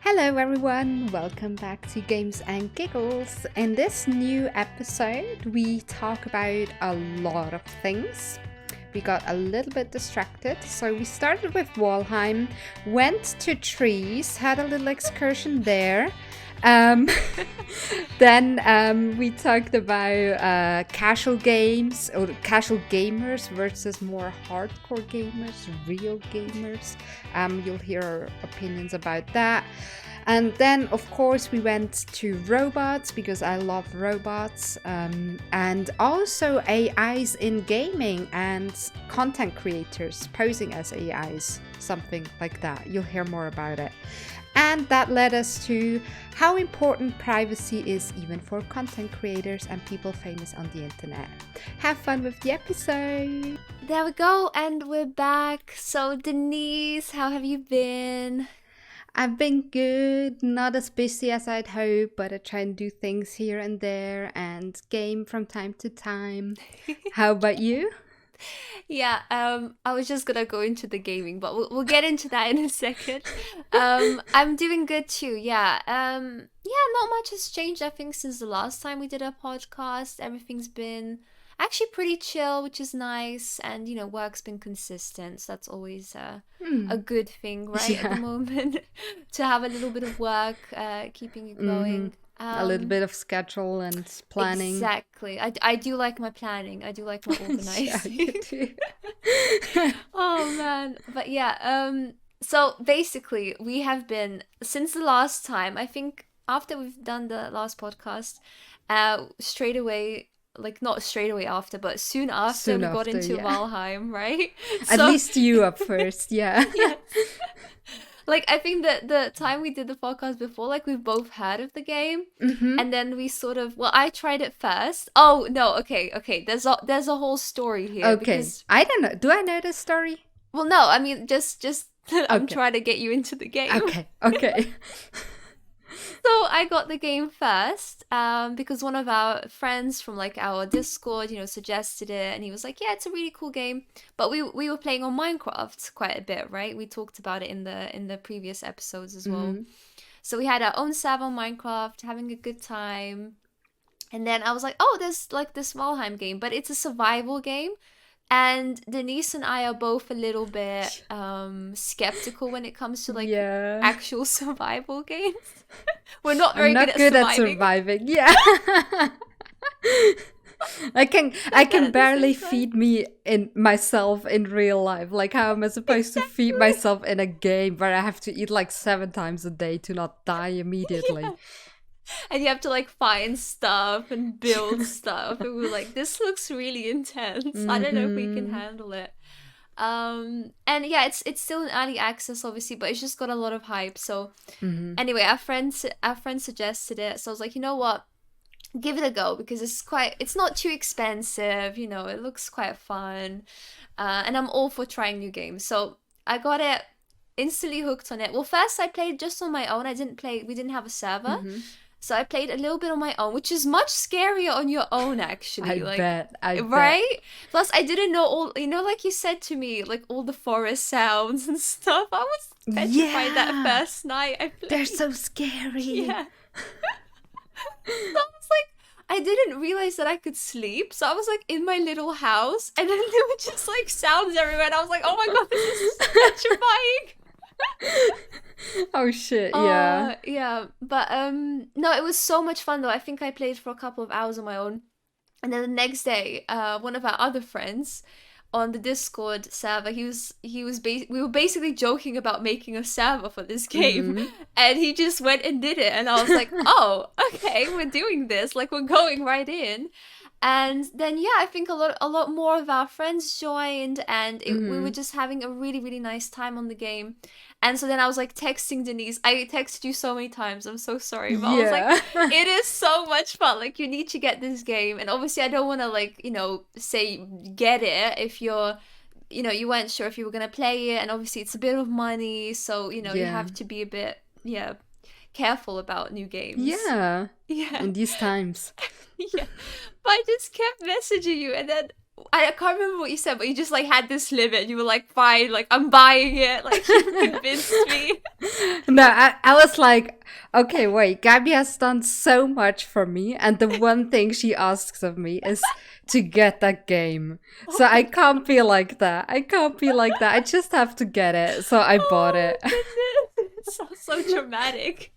Hello everyone, welcome back to Games and Giggles. In this new episode, we talk about a lot of things. We got a little bit distracted, so we started with Valheim, went to trees, had a little excursion there. Um, then we talked about casual games or casual gamers versus more hardcore gamers, real gamers. You'll hear our opinions about that. And then, of course, we went to robots because I love robots, and also AIs in gaming and content creators posing as AIs, something like that. You'll hear more about it. And that led us to how important privacy is even for content creators and people famous on the internet. Have fun with the episode! There we go, and we're back. So, Denise, how have you been? I've been good, not as busy as I'd hoped, but I try and do things here and there and game from time to time. How about you? Yeah, I was just gonna go into the gaming, but we'll get into that in a second. I'm doing good too. Not much has changed, I think, since the last time we did a podcast. Everything's been actually pretty chill, which is nice, and work's been consistent, so that's always a good thing, right? At the moment, to have a little bit of work keeping you going. A little bit of schedule and planning. Exactly. I do like my planning. I do like my organizing. Yeah, you do. Oh man. But yeah, so basically we have been, since the last time, I think after we've done the last podcast, straight away, like not straight away after, but soon after, we got into Valheim, right? At least you up first, yeah. Yes. Like, I think that the time we did the podcast before, like, we've both heard of the game. Mm-hmm. And then we sort of, well, I tried it first. Oh, no, okay. There's a whole story here. Okay. Because... I don't know. Do I know this story? Well, no, I mean, just I'm trying to get you into the game. Okay. So I got the game first because one of our friends from like our Discord, suggested it, and he was like, "Yeah, it's a really cool game." But we were playing on Minecraft quite a bit, right? We talked about it in the previous episodes as well. Mm-hmm. So we had our own server on Minecraft, having a good time. And then I was like, "Oh, there's like this Valheim game, but it's a survival game." And Denise and I are both a little bit skeptical when it comes to like actual survival games. We're not very good at surviving. Yeah. I can barely feed myself in real life. Like, how am I supposed to feed myself in a game where I have to eat like 7 times a day to not die immediately? Yeah. And you have to like find stuff and build stuff. And we were like, this looks really intense. Mm-hmm. I don't know if we can handle it. And yeah, it's still in early access, obviously, but it's just got a lot of hype. So anyway, our friend suggested it. So I was like, you know what? Give it a go, because it's not too expensive. It looks quite fun. And I'm all for trying new games. So I got it, instantly hooked on it. Well, first I played just on my own. We didn't have a server. Mm-hmm. So I played a little bit on my own, which is much scarier on your own, actually. I bet. Right? Plus, I didn't know all, like you said to me, like all the forest sounds and stuff. I was petrified that first night I played. They're so scary. Yeah. So I was like, I didn't realize that I could sleep. So I was like in my little house, and then there were just like sounds everywhere. And I was like, oh my God, this is petrifying. Oh shit, yeah. Yeah, but no, it was so much fun though. I think I played for a couple of hours on my own, and then the next day one of our other friends on the Discord server, we were basically joking about making a server for this game, and he just went and did it, and I was like, oh, okay, we're doing this, like we're going right in. And then I think a lot more of our friends joined, and we were just having a really, really nice time on the game. And so then I was like texting Denise. I texted you so many times. I'm so sorry, but I was like, it is so much fun. Like, you need to get this game. And obviously, I don't want to like say get it if you're you weren't sure if you were gonna play it, and obviously it's a bit of money, so you have to be a bit careful about new games. Yeah. In these times. Yeah. But I just kept messaging you, and then I can't remember what you said, but you just like had this limit. You were like, fine, like I'm buying it. Like you convinced me. No, I was like, okay, wait, Gabby has done so much for me, and the one thing she asks of me is to get that game. So I can't be like that. I can't be like that. I just have to get it. So I bought it. Goodness. It sounds so dramatic.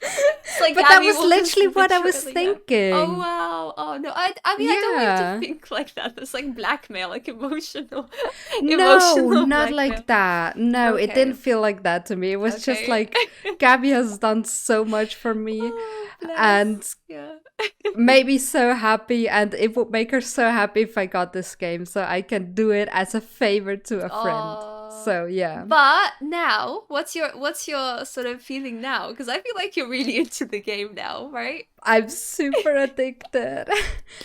It's like But that Gabby was will literally just what I was literally, yeah. thinking. Oh wow. Oh no. I mean I don't want you Yeah. to think like that. That's like blackmail, like emotional No, emotional not blackmail. like that. No, it Okay. didn't feel like that to me. It was just Okay. like Gabby has done so much for me Oh, and bless. Yeah. made me so happy, and it would make her so happy if I got this game, so I can do it as a favor to a friend. Oh. So yeah. But now, what's your sort of feeling now? Because I feel like you're really into the game now, right? I'm super addicted.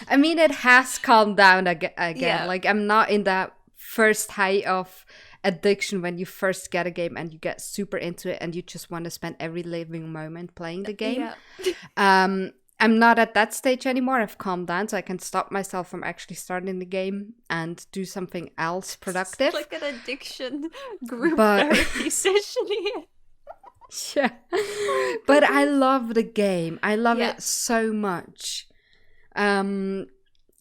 I mean, it has calmed down again. Yeah. Like, I'm not in that first high of addiction when you first get a game and you get super into it and you just want to spend every living moment playing the game. Yeah. I'm not at that stage anymore. I've calmed down, so I can stop myself from actually starting the game and do something else productive. It's like an addiction group But- therapy session here. Yeah. But I love the game. I love Yeah. it so much.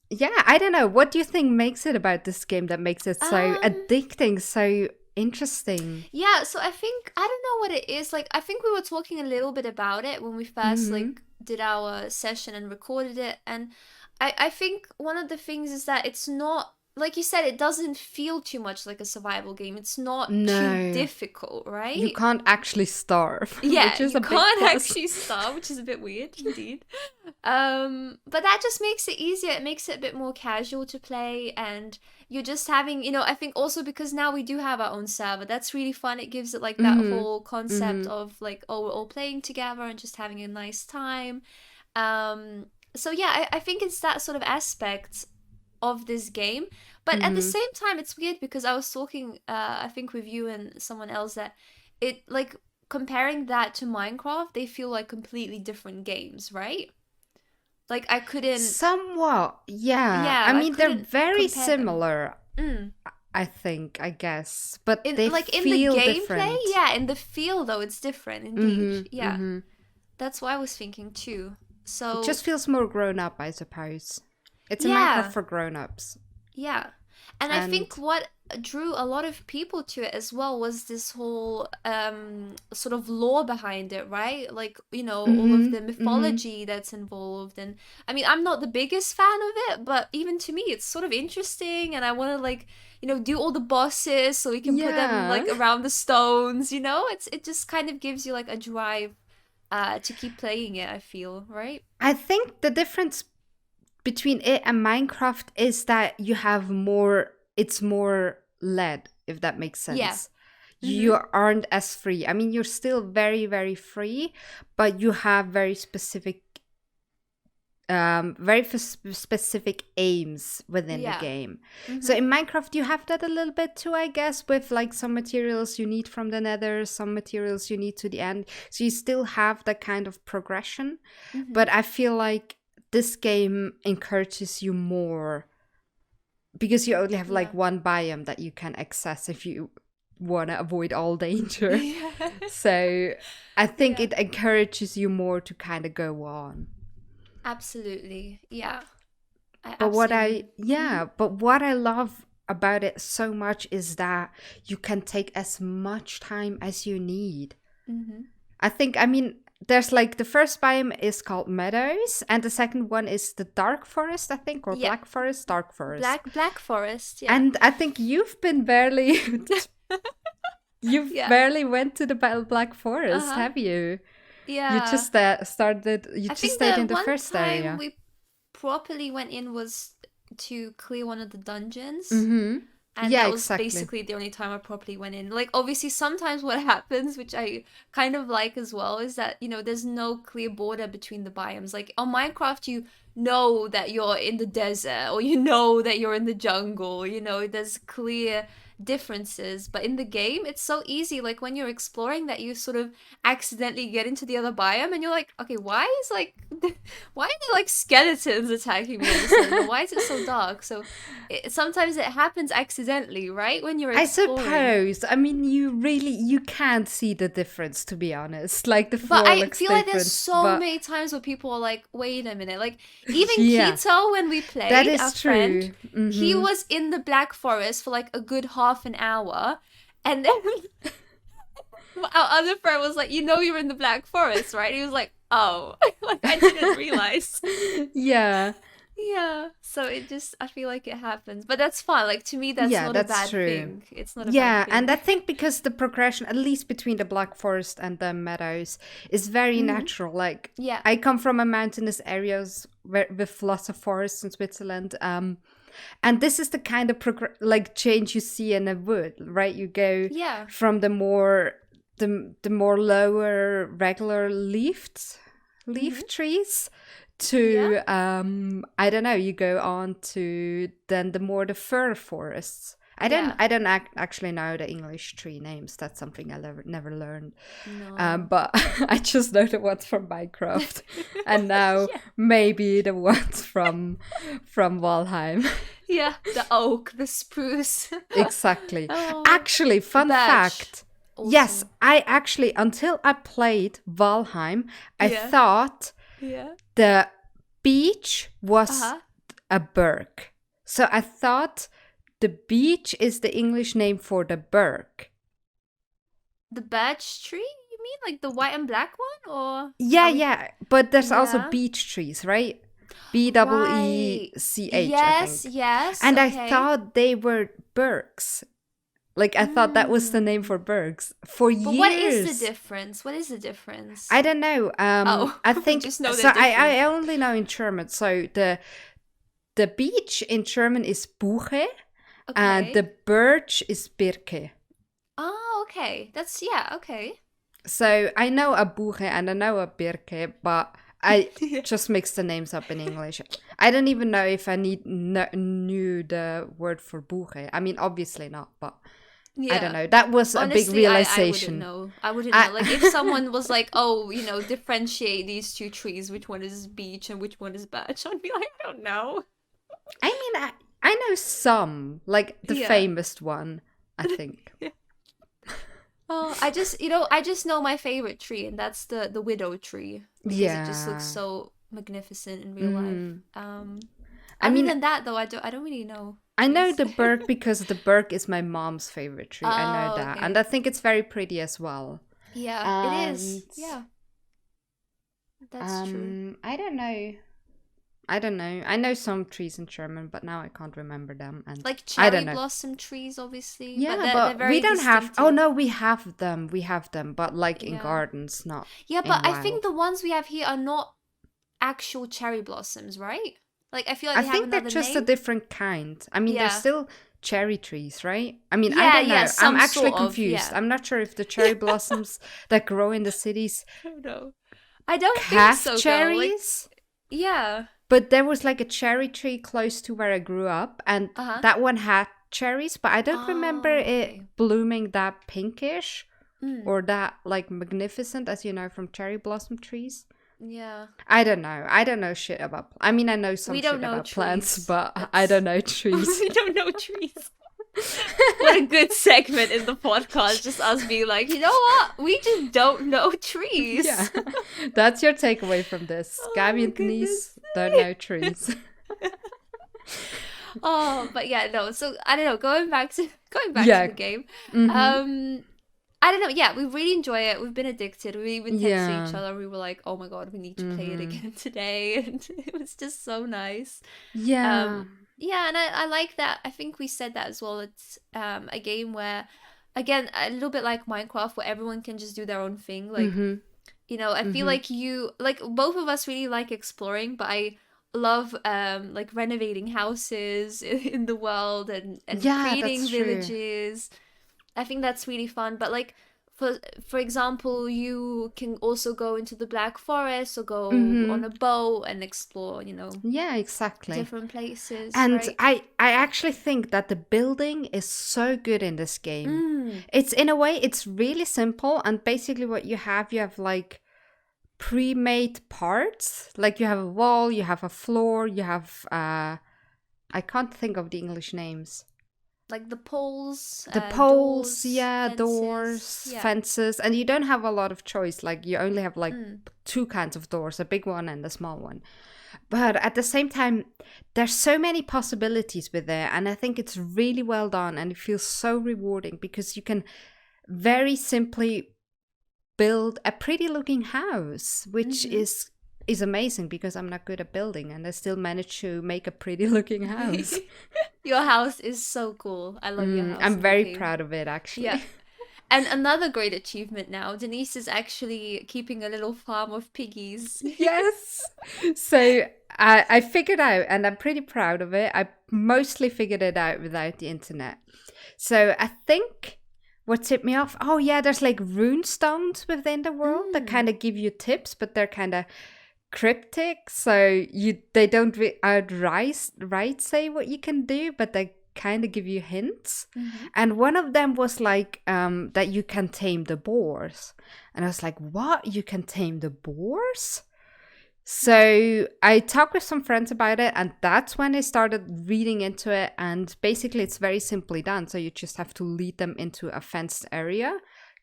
Yeah, I don't know. What do you think makes it about this game that makes it so addicting, so interesting? Yeah, so I think I don't know what it is. Like I think we were talking a little bit about it when we first like did our session and recorded it, and I think one of the things is that it's not, like you said, it doesn't feel too much like a survival game. It's not too difficult, right? You can't actually starve. Yeah, which is you a big can't plus. actually starve, which is a bit weird indeed. But that just makes it easier. It makes it a bit more casual to play, and you're just having, I think also because now we do have our own server. That's really fun. It gives it like that whole concept of like, oh, we're all playing together and just having a nice time. So yeah, I think it's that sort of aspect of this game. But at the same time, it's weird because I was talking, I think with you and someone else, that it like comparing that to Minecraft, they feel like completely different games, right? Like I couldn't. Somewhat, yeah. Yeah, I I mean, they're couldn't very compare them. similar, Mm. I guess. But In they like in feel the gameplay, different. yeah, in the feel though, it's different indeed. Yeah, that's what I was thinking too. So It just feels more grown up, I suppose. It's a Yeah. Minecraft for grown-ups. yeah, and I think And- what drew a lot of people to it as well was this whole sort of lore behind it, right? Like all of the mythology that's involved. And I mean, I'm not the biggest fan of it, but even to me it's sort of interesting, and I want to like do all the bosses so we can put them like Yeah. around the stones. It just kind of gives you like a drive to keep playing it, I feel, right? I think the difference between it and Minecraft is that you have more, it's more led, if that makes sense. Yeah. You aren't as free. I mean, you're still very, very free, but you have very specific specific aims within the Yeah. game. So in Minecraft you have that a little bit too, I guess, with like some materials you need from the nether, some materials you need to the end. So you still have that kind of progression. But I feel like this game encourages you more because you only have like one biome that you can access if you want to avoid all danger. So I think it encourages you more to kind of go on. Absolutely. Yeah. But what I love about it so much is that you can take as much time as you need. I mean, there's like the first biome is called Meadows, and the second one is the Dark Forest, I think, or Black Forest, Dark Forest. Black Forest, yeah. And I think you've been barely, you've barely went to the Black Forest, have you? Yeah. You just started. You I just think stayed in the one first time area. we properly went in was to clear one of the dungeons. And Yeah, that was exactly. basically the only time I properly went in. Like, obviously, sometimes what happens, which I kind of like as well, is that, there's no clear border between the biomes. Like, on Minecraft, you know that you're in the desert, or you know that you're in the jungle. There's clear differences, but in the game it's so easy, like when you're exploring, that you sort of accidentally get into the other biome and you're like, okay, why is like why are there like skeletons attacking me all of a sudden, or why is it so dark? So sometimes it happens accidentally, right, when you're I exploring. suppose. I mean, you can't see the difference, to be honest. Like the But floor I looks feel like there's different, so but many times where people are like, wait a minute. Like, even yeah, Keto, when we that played, our is friend, true. he Mm-hmm. was in the Black Forest for like a good half an hour. And then our other friend was like, you're in the Black Forest, right? He was like, oh, like I didn't realize. Yeah, Yeah. So I feel like it happens. But that's fine. Like, to me, that's yeah, not a that's bad true. thing. It's not a bad Yeah, and thing. I think because the progression, at least between the Black Forest and the meadows, is very Mm-hmm. natural. Like Yeah. I come from a mountainous areas with lots of forests in Switzerland. And this is the kind of like change you see in a wood, right? You go Yeah. from the more lower regular Mm-hmm. leaf trees Yeah. to I don't know, you go on to then the fir forests. Yeah. I don't actually know the English tree names. That's something I never learned. No. But I just know the ones from Minecraft, and now Yeah. maybe the ones from Valheim. Yeah, the oak, the spruce. Exactly. Oh, Actually, fun birch. fact. Yes, Also. I actually, until I played Valheim, I Yeah. thought Yeah. the beach was Uh-huh. a berg. So I thought the beach is the English name for the berg. The birch tree? You mean like the white and black one? Or Yeah, are we? yeah, but there's also Yeah. beech trees, right? Right. Beech, I Yes, think. yes. And I Okay. thought they were bergs. Like I thought that was the name Mm. for bergs for But what is the years. difference? What is the difference? I don't know. Oh, I we think just know they're so. different. I only know in German. So the beech in German is Buche, and the Okay. birch is Birke. Oh, okay. Yeah, okay. So I know a Buche and I know a Birke, but I Yeah. just mix the names up in English. I don't even know if I knew the word for Buche. I mean, obviously not, but I don't Yeah. know. That was a big Honestly, I wouldn't realization. know. I wouldn't I know. Like if someone was like, "Oh, differentiate these two trees. Which one is beech and which one is birch?" I'd be like, "I don't know." I mean, I know some, like the Yeah. famous one, I think. Oh, I just know my favorite tree, and that's the widow tree because it just looks Yeah. so magnificent in real life. Mm. I Other mean, than that, though, I don't really know I know trees. the Berg because the Berg is my mom's favorite tree. I know Oh, that. And okay. I think it's very pretty as well. Yeah, it is. And Yeah, that's true. I don't know. I don't know. I know some trees in German, but now I can't remember them. And Like I cherry don't know. blossom trees, obviously, but Yeah, they're but we very don't have. Oh distinctive. no, we have them. We have them, but like in Yeah. gardens, not Yeah, but in I think wild. the ones we have here are not actual cherry blossoms, right? Like I feel like I they have think they're another just a name. different kind. I mean, they're Yeah. still cherry trees, right? I mean, I Yeah, don't yeah, know. I'm some actually sort of, confused. yeah. I'm not sure if the cherry blossoms that grow in the cities I don't know. I don't think have so, girl. Like, cherries. yeah. But there was like a cherry tree close to where I grew up, and Uh-huh. that one had cherries, but I don't remember Oh, it okay. blooming that pinkish Mm, or that like magnificent as you know from cherry blossom trees. yeah. I don't know. I don't know shit about. I mean, I know some We don't shit know about plants, trees. but I That's don't know trees. we don't know trees. What a good segment in the podcast, just us being like, you know what? We just don't know trees. Yeah, that's your takeaway from this. Oh Gabby my and Denise goodness. don't know trees. Oh, but yeah, no. So I don't know. Going back to Yeah. the game. Mm-hmm. I don't know. Yeah, we really enjoy it. We've been addicted. We even texted each Yeah. other. We were like, "Oh my god, we need to play it Mm-hmm. again today," and it was just so nice. Yeah. Yeah, and I like that. I think we said that as well. It's a game where, again, a little bit like Minecraft, where everyone can just do their own thing. Like, Mm-hmm. I feel Mm-hmm. like both of us really like exploring, but I love like renovating houses in the world and Yeah, creating that's true. villages. I think that's really fun. But like for example, you can also go into the Black Forest or go on Mm-hmm. a boat and explore, Yeah, exactly. different places, And right? I actually think that the building is so good in this game. Mm. It's in a way it's really simple, and basically what you have like pre-made parts. Like you have a wall, you have a floor, you have I can't think of the English names. Like the poles, The poles, doors, yeah, fences. doors, Yeah. fences, and you don't have a lot of choice. Like you only have like Mm. two kinds of doors, a big one and a small one. But at the same time, there's so many possibilities with there, and I think it's really well done, and it feels so rewarding because you can very simply build a pretty looking house, which Mm-hmm. is amazing because I'm not good at building, and I still manage to make a pretty looking house. Your house is so cool. I love your house I'm in the very game. proud of it, Yeah. actually. And another great achievement now, Denise is actually keeping a little farm of piggies. Yes. So I figured out, and I'm pretty proud of it. I mostly figured it out without the internet. So I think what tipped me off, oh yeah, there's like rune stones within the world that Mm. kind of give you tips, but they're kind of cryptic. So they don't outright say what you can do, but they kind of give you hints. Mm-hmm. And one of them was like that you can tame the boars. And I was like, what? You can tame the boars? So I talked with some friends about it, and that's when I started reading into it. And basically, it's very simply done. So you just have to lead them into a fenced area,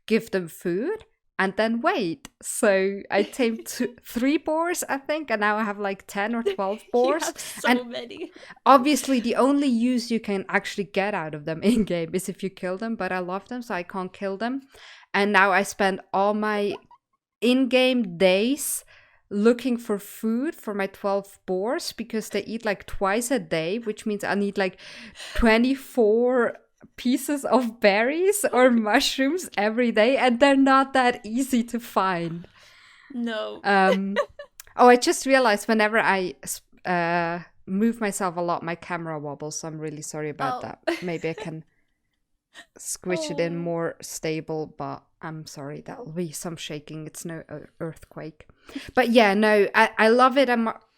give them food, and then wait. So I tamed three boars, I think, and now I have like 10 or 12 You boars. have And so many. obviously, the only use you can actually get out of them in game is if you kill them, but I love them, so I can't kill them. And now I spend all my in game days looking for food for my 12 boars because they eat like twice a day, which means I need like 24 pieces of berries or mushrooms every day, and they're not that easy to find. No. Um, oh, I just realized whenever I move myself a lot, my camera wobbles, so I'm really sorry about Oh. that. Maybe I can squish it in Oh. more stable, but I'm sorry, that'll be some shaking. It's no earthquake. But yeah, no, I love it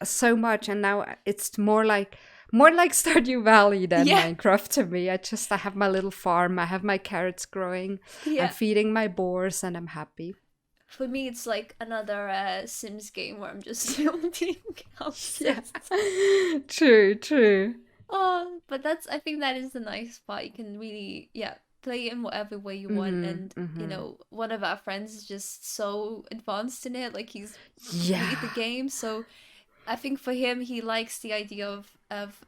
so much, and now it's more like Stardew Valley than Yeah. Minecraft to me. I have my little farm, I have my carrots growing, I'm Yeah. feeding my boars, and I'm happy. For me, it's like another Sims game where I'm just building Yeah. houses. True, true. Oh, but I think that is the nice part. You can really, yeah, play it in whatever way you want. And, one of our friends is just so advanced in it. Like he's beat the Yeah. game. So I think for him, he likes the idea of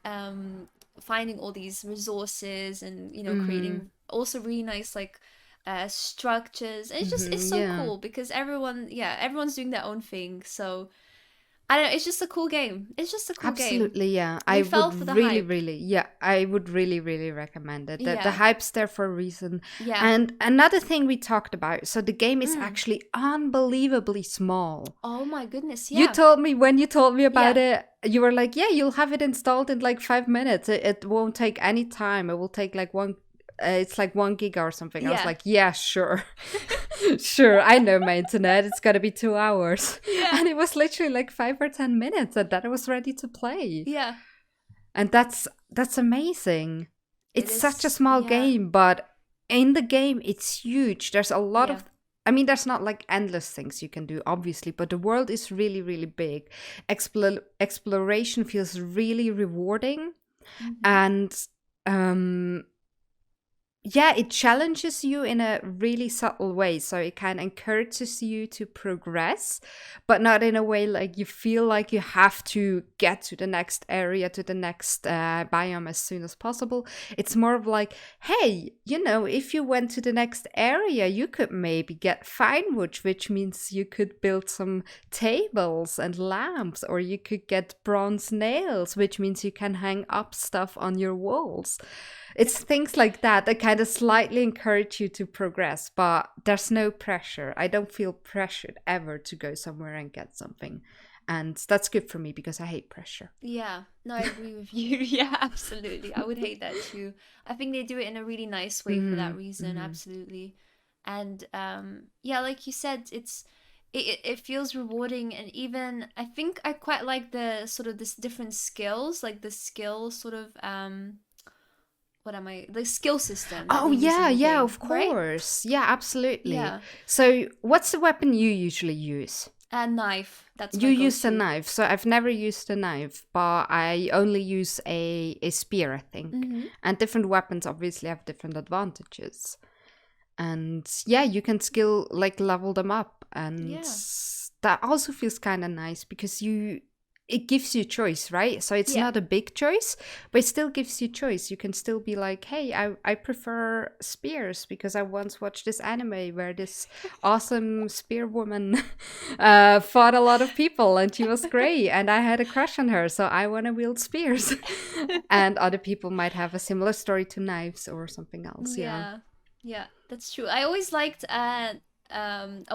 finding all these resources and, creating also really nice, like, structures. And it's so Yeah. cool because everyone's doing their own thing. So I don't know, it's just a cool game. It's just a cool game. Absolutely, yeah. We fell for the hype. I would really, really recommend it. The Yeah. hype's there for a reason. Yeah. And another thing we talked about, so the game is Mm. actually unbelievably small. Oh my goodness, You yeah. told me when you told me about Yeah. it, you were like, yeah, you'll have it installed in like 5 minutes. It won't take any time. It will take like it's like 1 gig or something. I was Yeah. like, yeah, sure. Sure, I know my internet. It's got to be 2 hours. Yeah. And it was literally like 5 or 10 minutes, and then I was ready to play. Yeah. And that's amazing. It It's such a is, small yeah. game, but in the game, it's huge. There's a lot of. I mean, there's not like endless things you can do, obviously, but the world is really, really big. Exploration feels really rewarding. Mhm. And yeah, it challenges you in a really subtle way. So it kind of encourages you to progress, but not in a way like you feel like you have to get to the next area, to the next biome as soon as possible. It's more of like, hey, if you went to the next area, you could maybe get fine wood, which means you could build some tables and lamps, or you could get bronze nails, which means you can hang up stuff on your walls. It's things like that kind of slightly encourage you to progress, but there's no pressure. I don't feel pressured ever to go somewhere and get something. And that's good for me because I hate pressure. Yeah, no, I agree with you. Yeah, absolutely. I would hate that too. I think they do it in a really nice way for that reason. Absolutely. And yeah, like you said, it feels rewarding. And even I think I quite like the sort of this different skills, like the skill sort of what am I the skill system that Oh they use in yeah, the yeah, game, of right? course. Yeah, absolutely. Yeah. So, what's the weapon you usually use? A knife, that's You my use a go-to. knife. So I've never used a knife, but I only use a spear, I think. Mm-hmm. And different weapons obviously have different advantages. And yeah, you can skill like level them up, and Yeah. that also feels kind of nice because you it gives you choice, right? So it's Yeah. not a big choice, but it still gives you choice. You can still be like, hey, I prefer spears because I once watched this anime where this awesome spear woman fought a lot of people and she was great and I had a crush on her, so I want to wield spears. And other people might have a similar story to knives or something else. Yeah. Yeah, yeah, that's true. I always liked a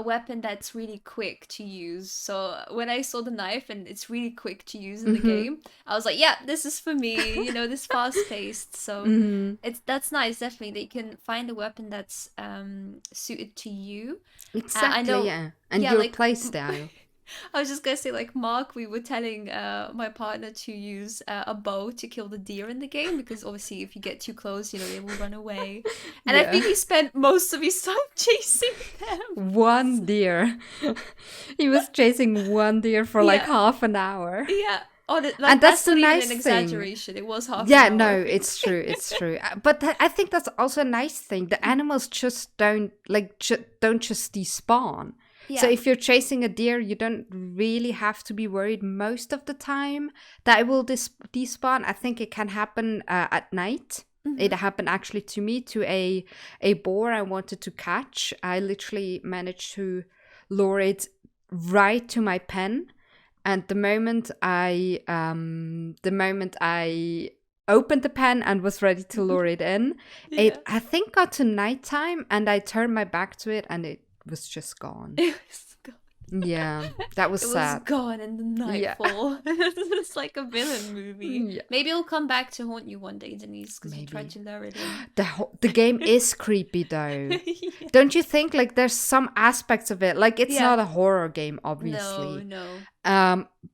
weapon that's really quick to use. So when I saw the knife and it's really quick to use in the Mm-hmm. game, I was like, yeah, this is for me. This fast paced. So Mm-hmm. that's nice. Definitely, they can find a weapon that's suited to you. I Exactly, know. yeah. And Yeah, your like play style. I was just gonna say, like Mark, we were telling my partner to use a bow to kill the deer in the game because obviously if you get too close, they will run away. And I Yeah. think he spent most of his time chasing them. One deer. He was chasing one deer for like Yeah, half an hour. yeah. Oh, And like that's that's the not even an nice thing. exaggeration. It was half an Yeah, hour, no, I think. it's true, it's true. But I think that's also a nice thing. The animals just don't just despawn. So Yeah. if you're chasing a deer, you don't really have to be worried most of the time that it will despawn. I think it can happen at night. It Mm-hmm. happened actually to me, to a boar I wanted to catch. I literally managed to lure it right to my pen, and the moment I opened the pen and was ready to lure it in, Yeah. it I think got to nighttime and I turned my back to it and it was just gone. It was gone. Yeah, that was It was sad. gone in the Yeah. nightfall. It's like a villain movie. Yeah, Maybe it'll come back to haunt you one day, Denise, because you tried maybe. to lure it in. The game is creepy though. Yeah. Don't you think? Like there's some aspects of it. Like it's Yeah. not a horror game, No, obviously. no.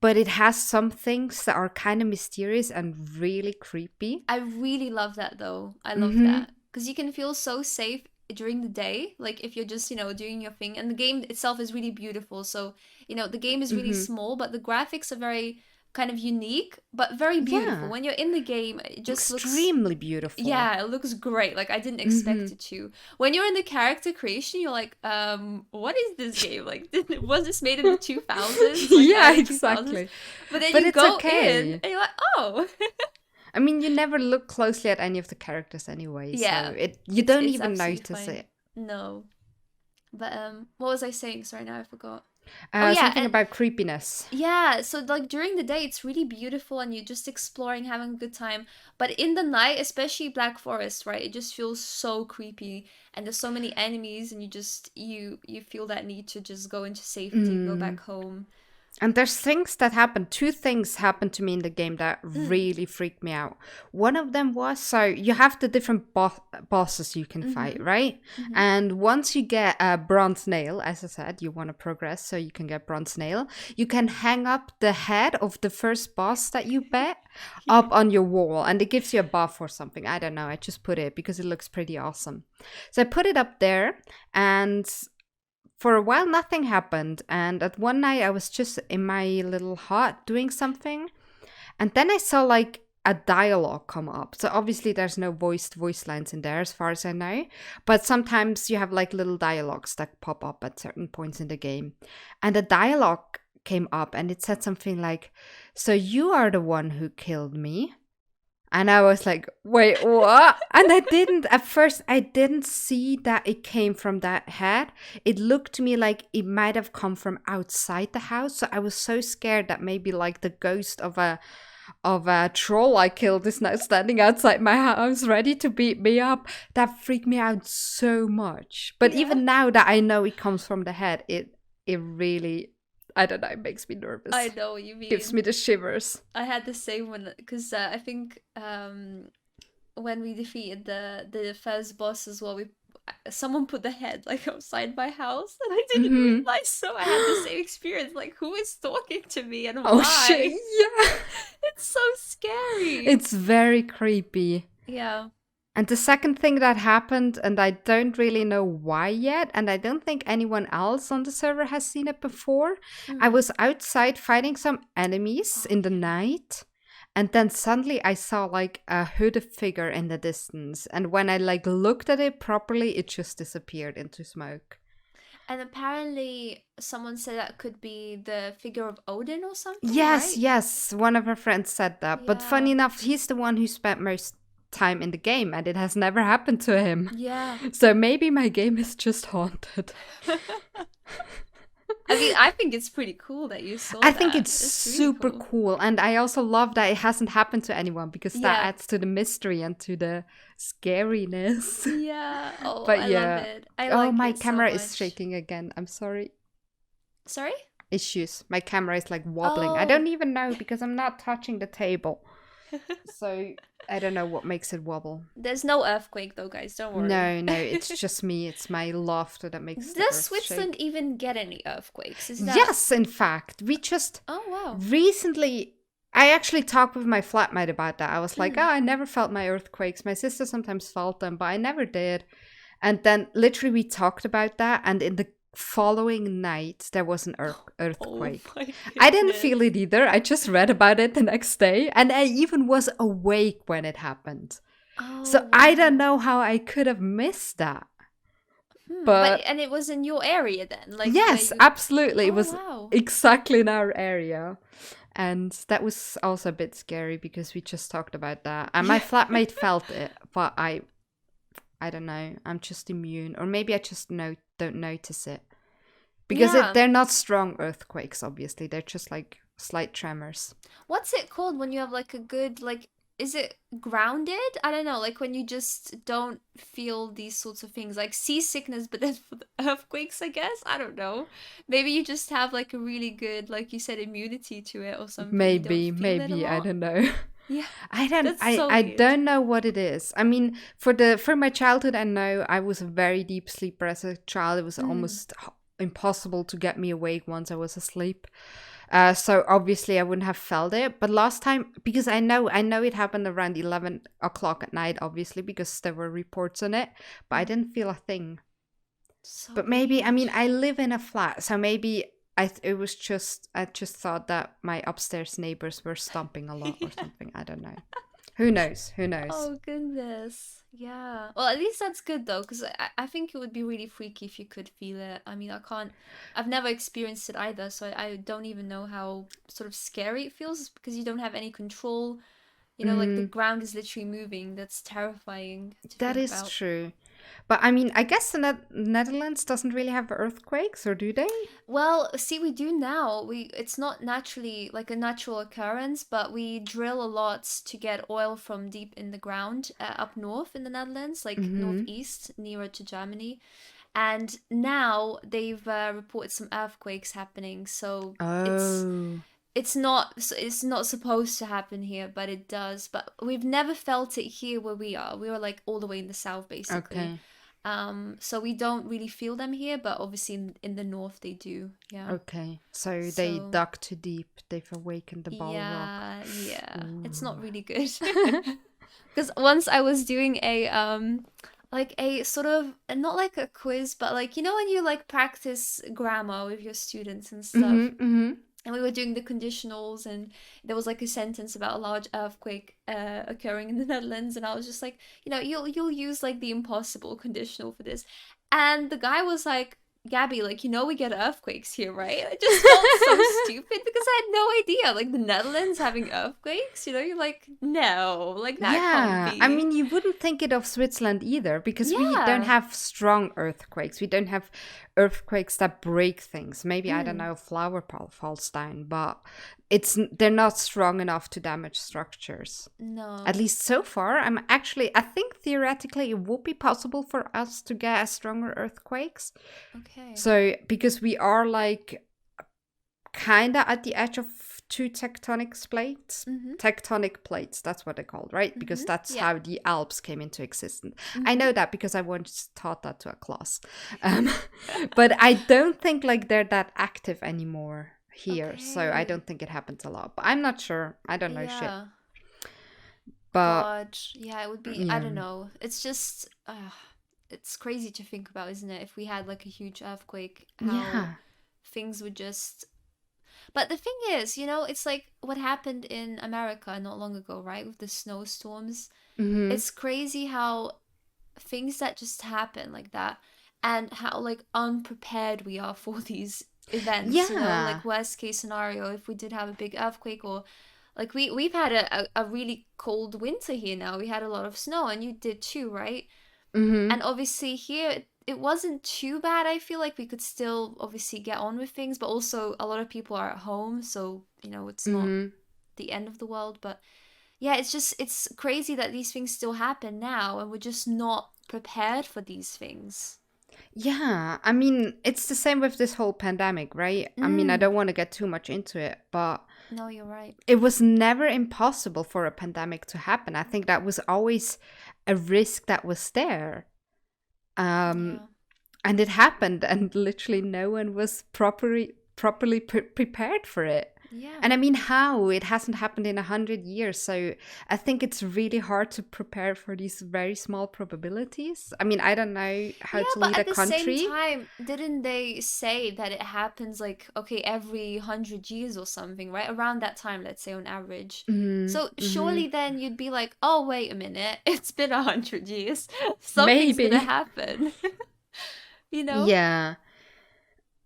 But it has some things that are kind of mysterious and really creepy. I really love that though. I love Mm-hmm. that. Because you can feel so safe during the day. Like if you're just, doing your thing. And the game itself is really beautiful. So, the game is really Mm-hmm. small, but the graphics are very kind of unique, but very beautiful. Yeah. When you're in the game, it just looks. Extremely beautiful. Yeah, it looks great. Like I didn't Mm-hmm. expect it to. When you're in the character creation, you're like, what is this game? Like, was this made in the 2000s? Like Yeah, early 2000s? exactly. But then But you it's go in okay. and you're like, oh, I mean, you never look closely at any of the characters anyway, so yeah, you don't it's even absolutely notice fine. it. No, but what was I saying? Sorry, now I forgot. Oh yeah, Something and about creepiness. yeah, so like during the day it's really beautiful and you're just exploring, having a good time. But in the night, especially Black Forest, right? It just feels so creepy and there's so many enemies and you feel that need to just go into safety and go Mm. back home. And there's things that happen. Two things happened to me in the game that Mm. really freaked me out. One of them was, so you have the different bosses you can fight, Mhm. right? Mhm. And once you get a bronze nail, as I said, you want to progress, so you can get bronze nail. You can hang up the head of the first boss that you bet up on your wall, and it gives you a buff or something. I don't know. I just put it because it looks pretty awesome. So I put it up there, and for a while nothing happened, and at one night I was just in my little hut doing something, and then I saw like a dialogue come up. So obviously there's no voice lines in there as far as I know, but sometimes you have like little dialogues that pop up at certain points in the game, and the dialogue came up and it said something like, so you are the one who killed me. And I was like, wait, what? And at first, I didn't see that it came from that head. It looked to me like it might have come from outside the house. So I was so scared that maybe like the ghost of a troll I killed is now standing outside my house ready to beat me up. That freaked me out so much. But Yeah. even now that I know it comes from the head, it really, I don't know, it makes me nervous. I know what you Gives mean. me the shivers. I had the same one because I think when we defeated the first boss as well, someone put the head like outside my house, and I didn't Mm-hmm. realize. So I had the same experience. Like, who is talking to me and Oh shit, why? yeah. It's so scary. It's very creepy. Yeah. And the second thing that happened, and I don't really know why yet, and I don't think anyone else on the server has seen it before. I Mm. was outside fighting some enemies Oh in the yeah. night, and then suddenly I saw like a hooded figure in the distance. And when I like looked at it properly, it just disappeared into smoke. And apparently, someone said that could be the figure of Odin or something, Yes, right? yes, one of her friends said that. But funny Yeah. enough, he's the one who spent most time in the game, and it has never happened to him. Yeah. So maybe my game is just haunted. I mean, I think it's pretty cool that you saw I think that. it's It's really super cool. cool. And I also love that it hasn't happened to anyone because that Yeah. adds to the mystery and to the scariness. Yeah. Oh, But I love yeah. it. I Oh, like my it so camera is much. shaking again. I'm sorry. Sorry? Issues. My camera is like wobbling. I Oh. don't even know because I'm not touching the table. So I don't know what makes it wobble. There's no earthquake though, guys. Don't worry. No, it's just me. It's my laughter that makes the Does earth Switzerland shake. even get any earthquakes? Is that? Yes, in fact. We just Oh wow. recently, I actually talked with my flatmate about that. I was like, oh, Mm. I never felt my earthquakes. My sister sometimes felt them, but I never did. And then literally we talked about that. And in the following night, there was an Oh earthquake. my I didn't feel goodness. it either. I just read about it the next day. And I even was awake when it happened. Oh So I don't wow. know how I could have missed that. But But and it was in your area then, like where yes, you. absolutely. It Oh was wow. exactly in our area. And that was also a bit scary because we just talked about that. And my Yeah. flatmate felt it, but I don't know. I'm just immune. Or maybe I just don't notice it. Because Yeah. they're not strong earthquakes, obviously. They're just like slight tremors. What's it called when you have like a good like is it grounded? I don't know, like when you just don't feel these sorts of things like seasickness, but then for the earthquakes, I guess. I don't know. Maybe you just have like a really good, like you said, immunity to it or something. You don't feel it a Maybe, I lot. don't know. Yeah, I don't that's so I weird. don't know what it is. I mean, for my childhood I know I was a very deep sleeper as a child. It was Mm. almost impossible to get me awake once I was asleep. So obviously I wouldn't have felt it. But last time, because I know it happened around 11 o'clock at night, obviously, because there were reports on it, but I Mm. didn't feel a thing. So But maybe, I weird. mean, I live in a flat, so maybe it was just, I just thought that my upstairs neighbors were stomping a lot or Yeah. something. I don't know. Who knows? Who knows? Oh goodness. Yeah. Well, at least that's good though, because I think it would be really freaky if you could feel it. I mean, I can't. I've never experienced it either, so I don't even know how sort of scary it feels because you don't have any control. You know, like the Mm, ground is literally moving. That's terrifying to that think is about. true. But I mean, I guess the Netherlands doesn't really have earthquakes, or do they? Well, see, we do now. It's not naturally like a natural occurrence, but we drill a lot to get oil from deep in the ground up north in the Netherlands, like Mm-hmm. northeast, nearer to Germany. And now they've reported some earthquakes happening, so Oh, it's not supposed to happen here, but it does. But we've never felt it here where we are. We were like all the way in the south, basically. okay. So we don't really feel them here, but obviously in the north they do. Yeah. Okay. So they So dug too deep. They've awakened the Balrog. yeah, yeah, it's Ooh. not really good. Because once I was doing a like a sort of not like a quiz, but like you know when you like practice grammar with your students and Mm-hmm, stuff. mm-hmm. And we were doing the conditionals, and there was like a sentence about a large earthquake occurring in the Netherlands, and I was just like, you know, you'll use like the impossible conditional for this, and the guy was like, Gabby, like you know we get earthquakes here, right? I just felt so stupid because I had no idea, like the Netherlands having earthquakes. You know, you're like, no, like that can't Yeah, I be. mean, you wouldn't think it of Switzerland either because we don't Yeah. have strong earthquakes. We don't have earthquakes that break things. Maybe, I don't Mm, know, a flower falls down, but they're not strong enough to damage structures. At no. least so far, I think theoretically it would be possible for us to get stronger earthquakes. Okay. So, because we are like kind of at the edge of two tectonic plates. Mm-hmm. Tectonic plates, that's what they're called, right? Because that's Yeah. how the Alps came into existence. Mm-hmm. I know that because I once taught that to a class. But I don't think like they're that active anymore here. So I Okay. don't think it happens a lot. But I'm not sure. I don't know shit. Yeah. But God. Yeah, it would be, I yeah. don't know. It's just, it's crazy to think about, isn't it? If we had like a huge earthquake, how Yeah. things would just. But the thing is, it's like what happened in America not long ago, right? With the snowstorms. Mm-hmm. It's crazy how things that just happen like that, and how like unprepared we are for these events, Yeah. like worst case scenario, if we did have a big earthquake, or like we've had a really cold winter here now. We had a lot of snow, and you did too, right? Mm-hmm. And obviously here it wasn't too bad. I feel like we could still obviously get on with things, but also a lot of people are at home, so it's not Mm-hmm. the end of the world. But yeah, it's crazy that these things still happen now, and we're just not prepared for these things. Yeah, I mean, it's the same with this whole pandemic, right? I mean, I Mm. don't want to get too much into it, but No, you're right. it was never impossible for a pandemic to happen. I think that was always a risk that was there. Um, Yeah. and it happened, and literally no one was properly prepared for it. Yeah. And I mean, how? It hasn't happened in 100 years, so I think it's really hard to prepare for these very small probabilities. I mean, I don't know how Yeah, to but lead a at the same country. time, didn't they say that it happens like, okay, every 100 years or something, right? Around that time, let's say on average. Mm-hmm, So mm-hmm. surely then you'd be like, oh, wait a minute, it's been 100 years. Something's gonna Maybe. happen, you know? Yeah.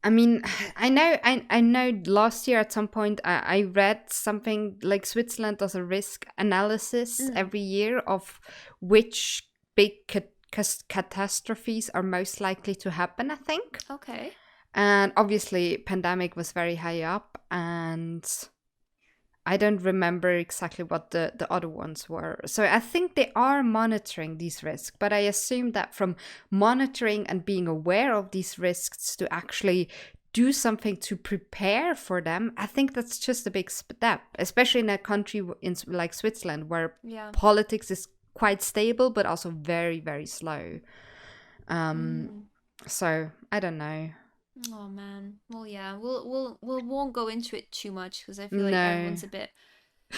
I mean, I know last year at some point I read something like Switzerland does a risk analysis Mm. every year of which big catastrophes are most likely to happen, I think. Okay. And obviously pandemic was very high up, and I don't remember exactly what the other ones were. So I think they are monitoring these risks, but I assume that from monitoring and being aware of these risks to actually do something to prepare for them, I think that's just a big step, especially in a country like Switzerland where Yeah. politics is quite stable but also very, very slow. Mm. So I don't know. Oh man. Well, yeah. We won't go into it too much because I feel like No. everyone's a bit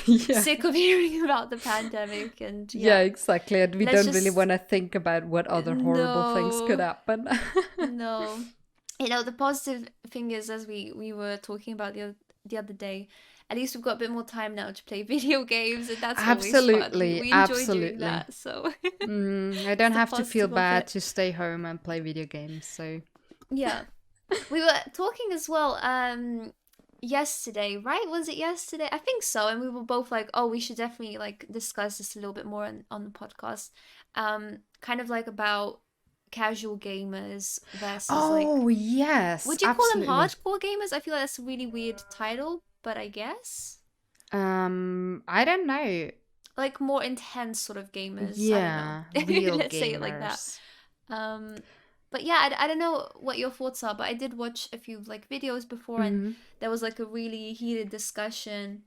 Yeah. sick of hearing about the pandemic, and Yeah, yeah. exactly. And we Let's don't really just want to think about what other horrible things could no, happen. no. The positive thing is, as we were talking about the other day, at least we've got a bit more time now to play video games, and that's always fun. We Absolutely, we enjoy doing absolutely. that, so I it's don't the have to feel positive of bad it. to stay home and play video games. So, Yeah. We were talking as well yesterday, right? Was it yesterday? I think so. And we were both like, "Oh, we should definitely like discuss this a little bit more on the podcast." Kind of like about casual gamers versus like, oh yes, would you call them absolutely. hardcore gamers? I feel like that's a really weird title, but I guess I don't know. like more intense sort of gamers. I don't know. Yeah, real Let's say it like that. gamers. Um, but yeah, I don't know what your thoughts are, but I did watch a few like videos before, and Hmm. there was like a really heated discussion,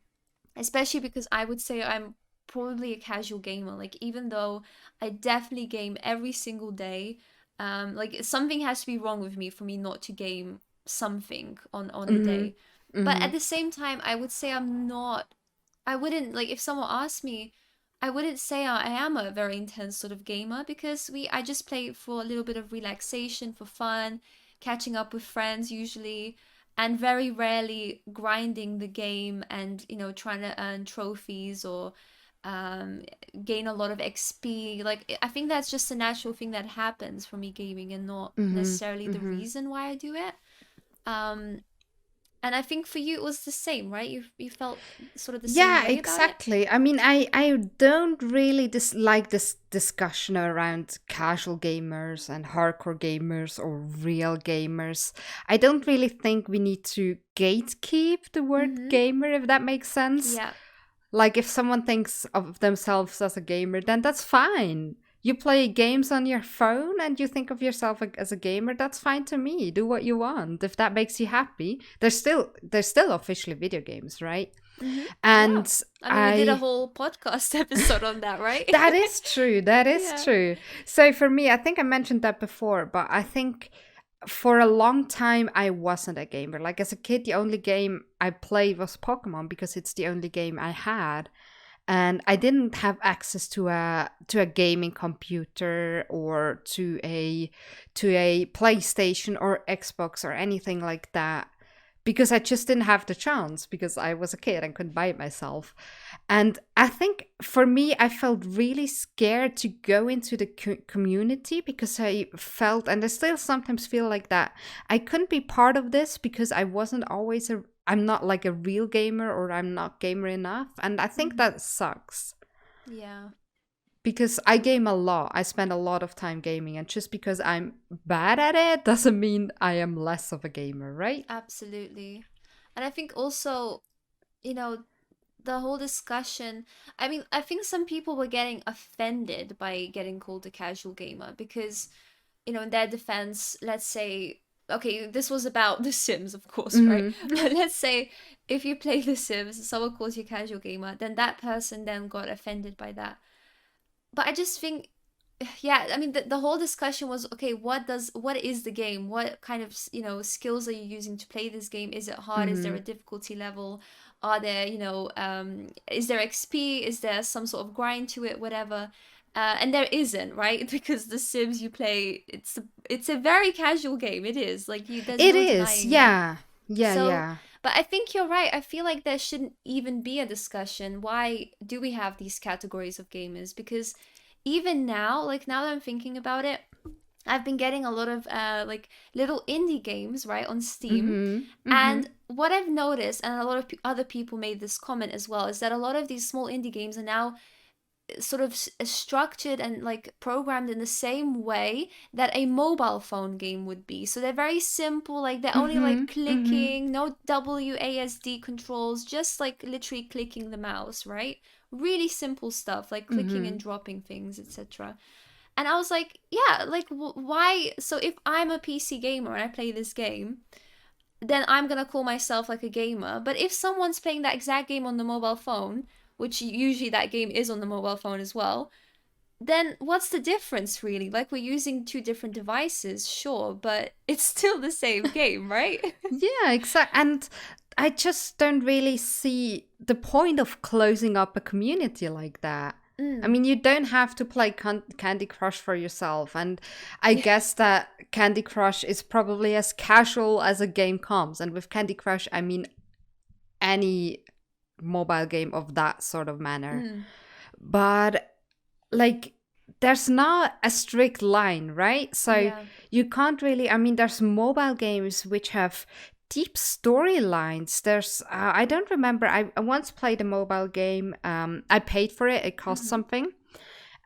especially because I would say I'm probably a casual gamer. Like even though I definitely game every single day, like something has to be wrong with me for me not to game something on the Hmm. day. But Hmm. at the same time, I would say I'm not. I wouldn't like if someone asked me, I wouldn't say I am a very intense sort of gamer because I just play for a little bit of relaxation, for fun, catching up with friends usually, and very rarely grinding the game and trying to earn trophies or um, gain a lot of XP. Like I think that's just a natural thing that happens for me gaming and not Hmm. necessarily the Hmm. reason why I do it. Um, and I think for you it was the same, right? You felt sort of the same Yeah, way about it. exactly. I mean, I don't really dislike this discussion around casual gamers and hardcore gamers or real gamers. I don't really think we need to gatekeep the word Mm-hmm. gamer, if that makes sense. Yeah. Like, if someone thinks of themselves as a gamer, then that's fine. you play games on your phone and you think of yourself as a gamer, that's fine to me. Do what you want. If that makes you happy. There's still officially video games, right? Mm-hmm. Yeah. And I mean, we did a I whole podcast episode on that, right? that is true. That is Yeah. true. So for me, I think I mentioned that before, but I think for a long time I wasn't a gamer. Like as a kid, the only game I played was Pokemon because it's the only game I had. And I didn't have access to a gaming computer or to a PlayStation or Xbox or anything like that because I just didn't have the chance because I was a kid and couldn't buy it myself. And I think for me, I felt really scared to go into the community because I felt, and I still sometimes feel like that, I couldn't be part of this because I wasn't always I'm not like a real gamer or I'm not gamer enough. And I think that sucks Yeah. because I game a lot. I spend a lot of time gaming. And just because I'm bad at it doesn't mean I am less of a gamer, right? Absolutely. And I think also, you know, the whole discussion, I mean, I think some people were getting offended by getting called a casual gamer because, in their defense, let's say, okay, this was about The Sims, of course, right? But let's say if you play The Sims, someone calls you casual gamer, then that person then got offended by that. But I just think, yeah, I mean, the whole discussion was, okay, what is the game? What kind of, skills are you using to play this game? Is it hard? Is there a difficulty level? Are there, is there XP? Is there some sort of grind to it? Whatever. And there isn't, right? Because The Sims you play, it's a very casual game. It is like there's It no is, denying it. yeah. Yeah, So, yeah. but I think you're right. I feel like there shouldn't even be a discussion. Why do we have these categories of gamers? Because even now, like now that I'm thinking about it, I've been getting a lot of like little indie games, right, on Steam. And what I've noticed, and a lot of other people made this comment as well, is that a lot of these small indie games are now sort of structured and like programmed in the same way that a mobile phone game would be. So they're very simple, like they're only like clicking, no WASD controls, just like literally clicking the mouse, right? Really simple stuff like clicking and dropping things, etc. And I was like, yeah, like why? So if I'm a PC gamer and I play this game, then I'm gonna call myself like a gamer. But if someone's playing that exact game on the mobile phone, which usually that game is on the mobile phone as well, then what's the difference really? Like we're using two different devices, sure, but it's still the same game, right? Yeah, exactly. And I just don't really see the point of closing up a community like that. I mean, you don't have to play Candy Crush for yourself. And I guess that Candy Crush is probably as casual as a game comes. And with Candy Crush, I mean any mobile game of that sort of manner. But like there's not a strict line, right? So you can't really, I mean, there's mobile games which have deep storylines. There's I don't remember, I once played a mobile game. I paid for it, it cost something,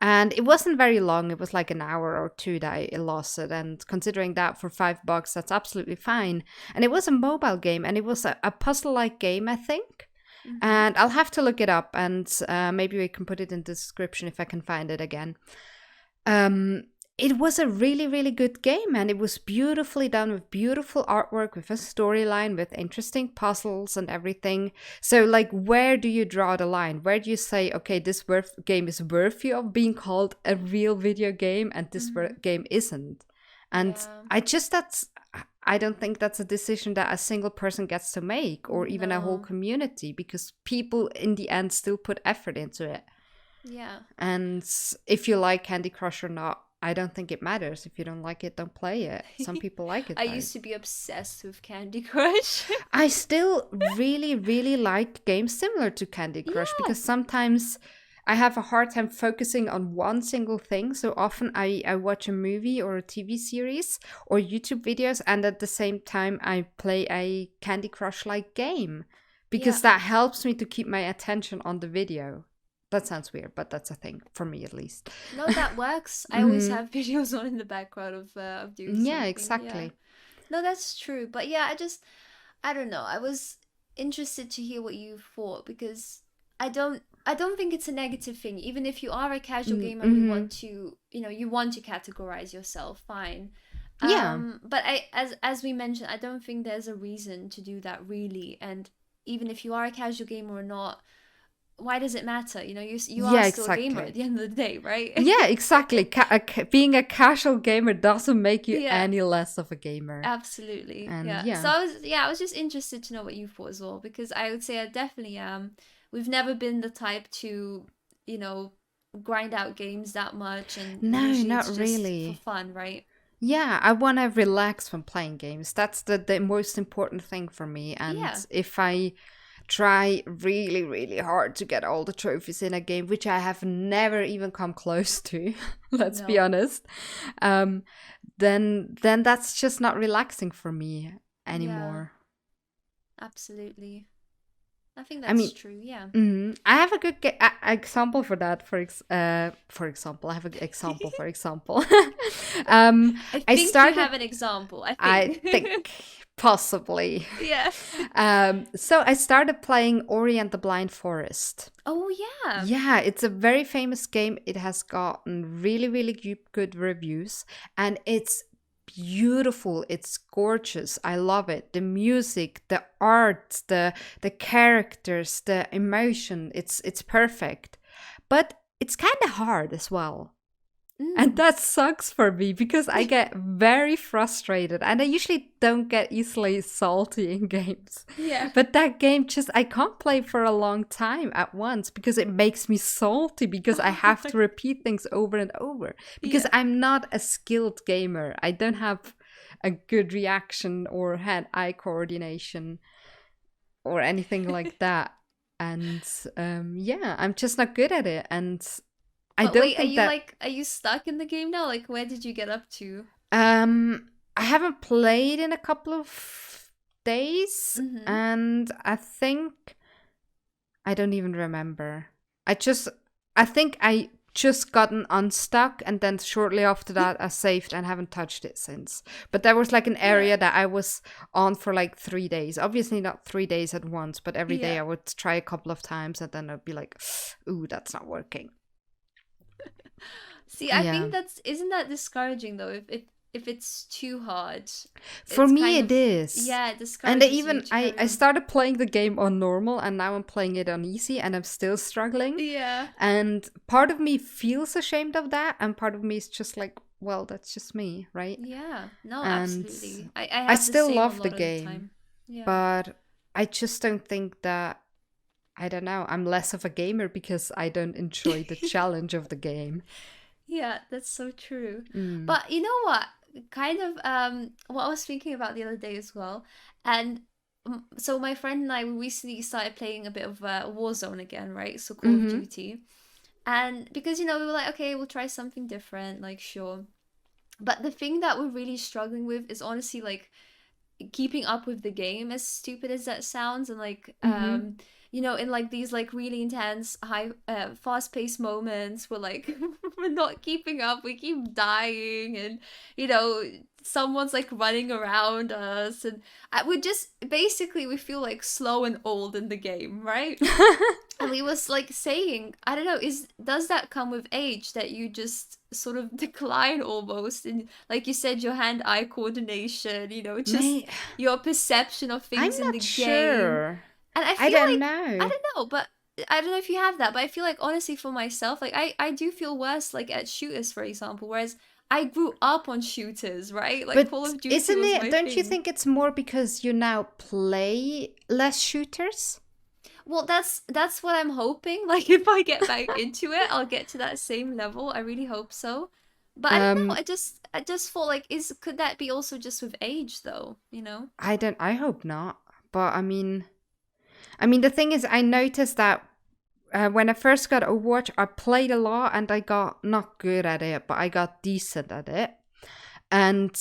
and it wasn't very long. It was like an hour or two that I lost it, and considering that for $5, that's absolutely fine. And it was a mobile game, and it was a puzzle-like game, I think. And I'll have to look it up, and maybe we can put it in the description if I can find it again. It was a really, really good game, and it was beautifully done with beautiful artwork, with a storyline, with interesting puzzles and everything. So, like, where do you draw the line? Where do you say, okay, this game is worthy of being called a real video game, and this game isn't? And I don't think that's a decision that a single person gets to make, or even a whole community, because people in the end still put effort into it. Yeah. And if you like Candy Crush or not, I don't think it matters. If you don't like it, don't play it. Some people like it. I used to be obsessed with Candy Crush. I still really, really like games similar to Candy Crush because sometimes I have a hard time focusing on one single thing. So often I watch a movie or a TV series or YouTube videos, and at the same time I play a Candy Crush-like game because that helps me to keep my attention on the video. That sounds weird, but that's a thing for me, at least. No, that works. I always have videos on in the background of doing something. Yeah, exactly. Yeah. No, that's true. But yeah, I don't know. I was interested to hear what you thought because I don't I don't think it's a negative thing. Even if you are a casual gamer and you Mm-hmm. want to, you want to categorize yourself, fine. Yeah. But as we mentioned, I don't think there's a reason to do that really. And even if you are a casual gamer or not, why does it matter? You are Yeah, still a gamer at exactly. the end of the day, right? Yeah, exactly. Being a casual gamer doesn't make you Yeah, any less of a gamer. absolutely. And Yeah. So yeah. I was just interested to know what you thought as well, because I would say I definitely am. We've never been the type to, you know, grind out games that much, and No, usually not it's just for really. fun, right? Yeah, I want to relax when playing games. That's the most important thing for me. And Yeah. if I try really, really hard to get all the trophies in a game, which I have never even come close to, let's be No. honest, um, then that's just not relaxing for me Yeah, anymore. absolutely. I think I that's mean, true. Yeah. I have a good example for that. For example, I have an example. For example, um, I I think you started. have an example. I I think. think possibly. Yeah. So I started playing Ori and the Blind Forest. Oh yeah. Yeah, it's a very famous game. It has gotten really, really good reviews, and it's beautiful. It's gorgeous. I love it. The music, the art, the characters, the emotion. It's perfect, but it's kind of hard as well. And Mm. that sucks for me because I get very frustrated and I usually don't get easily salty in games. Yeah. But that game just, I can't play for a long time at once because it makes me salty because I Oh have my. to repeat things over and over. Because Yeah. I'm not a skilled gamer. I don't have a good reaction or hand eye coordination or anything like that. And yeah, I'm just not good at it. And I But don't wait, think that are you stuck in the game now? Like, where did you get up to? I haven't played in a couple of days, Mm-hmm. and I think I don't even remember. I just, I think I just gotten unstuck, and then shortly after that, I saved and haven't touched it since. But there was like an Yeah. area that I was on for like 3 days. Obviously, not 3 days at once, but every day Yeah. I would try a couple of times, and then I'd be like, "Ooh, that's not working." See, I Yeah. think that's isn't that discouraging though, if it's too hard. For It's me, kind it of, is. yeah, it And discourages you even to carry I on. started playing the game on normal and now I'm playing it on easy and I'm still struggling. Yeah. And part of me feels ashamed of that and part of me is just like, well, that's just me, right? Yeah. No, And absolutely. I I have the still same a love the lot of the game, time. Yeah. but I just don't think that I don't know, I'm less of a gamer because I don't enjoy the challenge of the game. Yeah, that's so true. Mm. But you know what? Kind of what I was thinking about the other day as well. And so my friend and I, we recently started playing a bit of Warzone again, right? So Call of Mhm. Duty. And because we were like, okay, we'll try something different, like sure. But the thing that we're really struggling with is honestly like keeping up with the game, as stupid as that sounds, and like Mhm. in like these like really intense high fast-paced moments we're like we're not keeping up, we keep dying, and you know someone's like running around us, and we just basically we feel like slow and old in the game, right? And we was like saying, I don't know, is does that come with age that you just sort of decline almost? And like you said, your hand-eye coordination, just May your perception of I'm things in the not game. sure. And I I feel don't like I know. don't know, but I don't know if you have that, but I feel like honestly for myself, like I do feel worse like at shooters, for example, whereas I grew up on shooters, right? Like Call But of Duty isn't was it, my don't you thing. think it's more because you now play less shooters? Well, that's what I'm hoping. Like if I get back into it, I'll get to that same level. I really hope so. But I don't know. Um, I just thought like is could that be also just with age though, you know? I hope not. But I mean, the thing is, I noticed that when I first got Overwatch, I played a lot and I got not good at it, but I got decent at it. And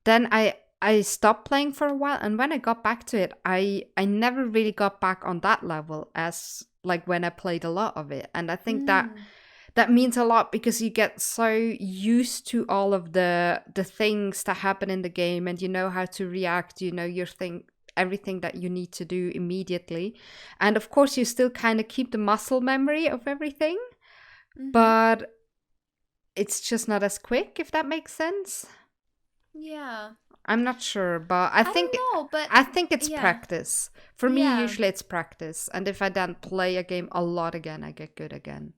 then I stopped playing for a while, and when I got back to it, I never really got back on that level as like when I played a lot of it. And I think that Mm. that means a lot because you get so used to all of the things that happen in the game and you know how to react, you know your thing everything that you need to do immediately. And of course, you still kind of keep the muscle memory of everything, but it's just not as quick, if that makes sense. Yeah. I'm not sure, but I think don't know, but I think it's yeah. practice. For me, Yeah. usually it's practice. And if I then play a game a lot again, I get good again.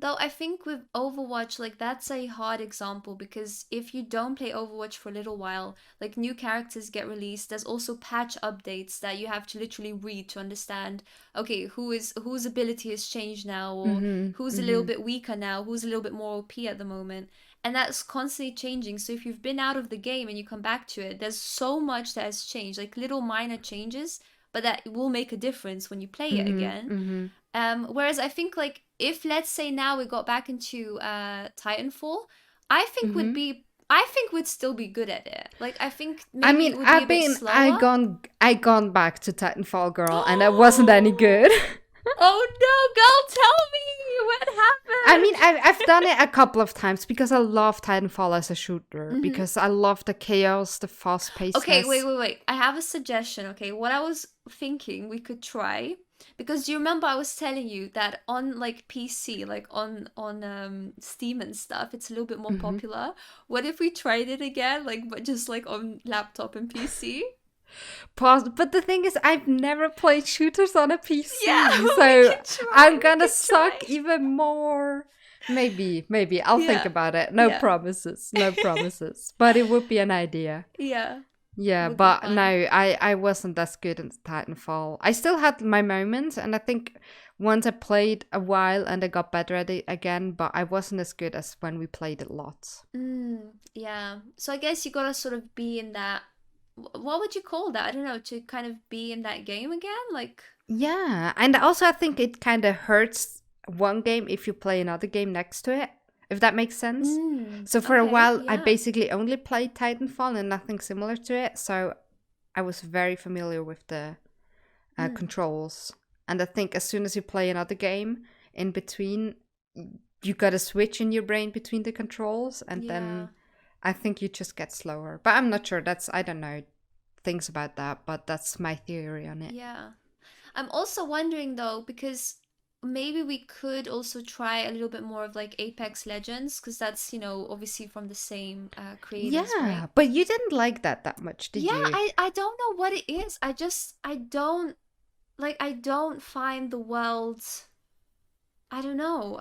Though I think with Overwatch, like that's a hard example because if you don't play Overwatch for a little while, like new characters get released. There's also patch updates that you have to literally read to understand. Okay, whose ability has changed now, or who's a little bit weaker now, who's a little bit more OP at the moment, and that's constantly changing. So if you've been out of the game and you come back to it, there's so much that has changed, like little minor changes, but that will make a difference when you play it again. Whereas I think like if let's say now we got back into Titanfall, I think we'd still be good at it. Like I think I maybe mean, it would be a bit slower. I gone back to Titanfall, girl, and I wasn't any good. Oh no, girl, tell me what happened. I mean, I've done it a couple of times because I love Titanfall as a shooter, because I love the chaos, the fast-paced. Okay, wait. I have a suggestion, okay? What I was thinking we could try, because do you remember I was telling you that on like PC, like on Steam and stuff, it's a little bit more popular. What if we tried it again, like but just like on laptop and PC? But the thing is, I've never played shooters on a PC, Yeah, so I'm gonna suck even more. Maybe I'll think about it. No promises, but it would be an idea. Yeah, but no, I wasn't as good in Titanfall. I still had my moments, and I think once I played a while and I got better at it again, but I wasn't as good as when we played it lots. Yeah, so I guess you gotta sort of be in that, what would you call that? I don't know, to kind of be in that game again, like. Yeah, and also I think it kind of hurts one game if you play another game next to it, if that makes sense. So for a while, I basically only played Titanfall and nothing similar to it. So I was very familiar with the controls. And I think as soon as you play another game in between, you got to switch in your brain between the controls. And then I think you just get slower. But I'm not sure. I don't know things about that, but that's my theory on it. Yeah. I'm also wondering though, because maybe we could also try a little bit more of like Apex Legends, because that's, obviously from the same creators, Yeah, right? but you didn't like that much, did you? Yeah, I don't know what it is. I don't find the world, I don't know.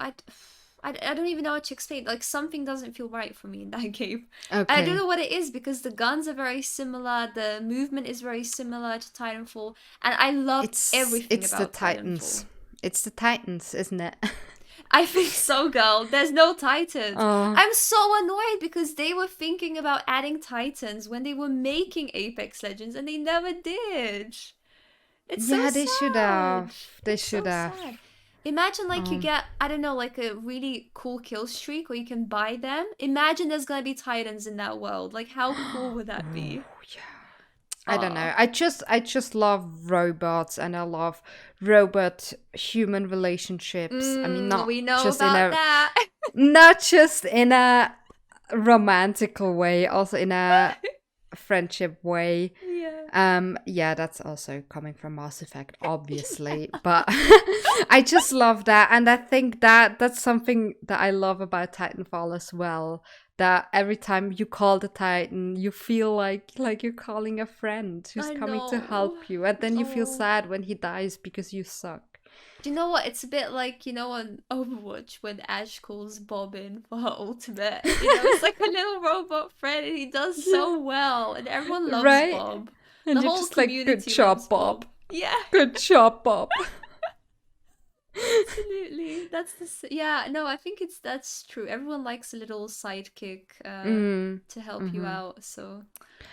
I don't even know what to explain. Like something doesn't feel right for me in that game. Okay. I don't know what it is, because the guns are very similar, the movement is very similar to Titanfall, and I love everything about the Titans. Titanfall. It's the Titans, isn't it? I think so, girl. There's no Titans. I'm so annoyed because they were thinking about adding Titans when they were making Apex Legends, and they never did. It's so sad. They should have. They should have. Sad. Imagine like you get, I don't know, like a really cool kill streak, or you can buy them. Imagine there's gonna be Titans in that world. Like how cool would that be? Yeah. I don't know. I just love robots, and I love robot human relationships. I mean, not we know just about that. Not just in a romantical way, also in a friendship way. Yeah, that's also coming from Mass Effect, obviously. But I just love that, and I think that's something that I love about Titanfall as well. That every time you call the Titan, you feel like you're calling a friend who's coming to help you, and then you feel sad when he dies because you suck. Do you know what? It's a bit like, on Overwatch when Ash calls Bob in for her ultimate. It's like a little robot friend, and he does so well, and everyone loves Bob. And the whole just community like, good job, Bob. Yeah. Good job, Bob. Absolutely. I think that's true. Everyone likes a little sidekick to help you out. So,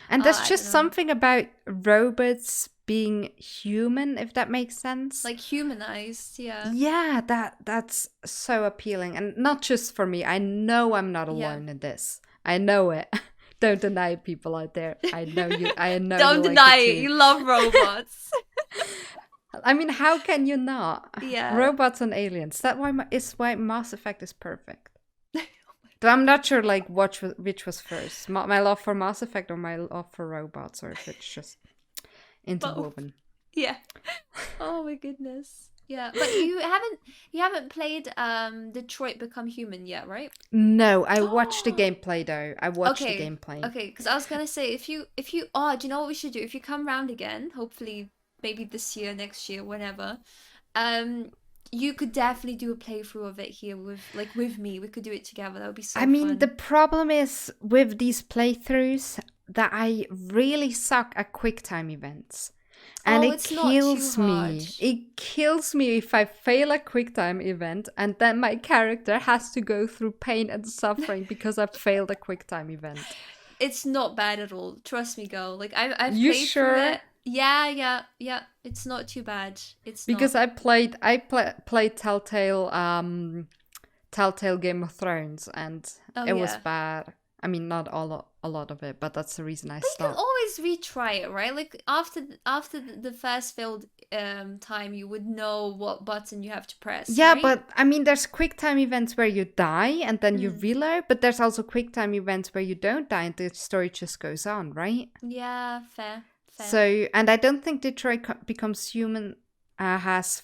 and there's just something about robots being human, if that makes sense. Like humanized, yeah. Yeah, that's so appealing, and not just for me. I know I'm not alone in this. I know it. Don't deny it, people out there. I know you. I know. Don't deny it. You love robots. I mean, how can you not? Yeah. Robots and aliens. Is why Mass Effect is perfect. But I'm not sure, like, which was first. My love for Mass Effect or my love for robots, or if it's just... Both. interwoven. Yeah. Oh my goodness. Yeah, but you haven't played Detroit Become Human yet, right? No, I watched the gameplay though. I watched the Okay. gameplay. Okay, because I was gonna say if you oh, do you know what we should do? If you come round again, hopefully maybe this year, next year, whenever, um, you could definitely do a playthrough of it here with me. We could do it together. That would be I so mean, the fun. problem is with these playthroughs that I really suck at quick time events. And Oh, it it's not too kills hard. me. It kills me if I fail a quick time event and then my character has to go through pain and suffering because I failed a quick time event. It's not bad at all. Trust me, girl. Like I've You played through sure? it. Yeah, yeah, yeah. It's not too bad. It's Because not. I played Telltale Game of Thrones and Oh it was yeah. bad. I mean, not a lot of it, but that's the reason I But you can stopped. always retry it, right? Like after the first failed time, you would know what button you have to press, Yeah, right? but I mean, there's quick time events where you die and then you Mm. reload, but there's also quick time events where you don't die and the story just goes on, right? Yeah, fair, fair. So, and I don't think Becomes Human has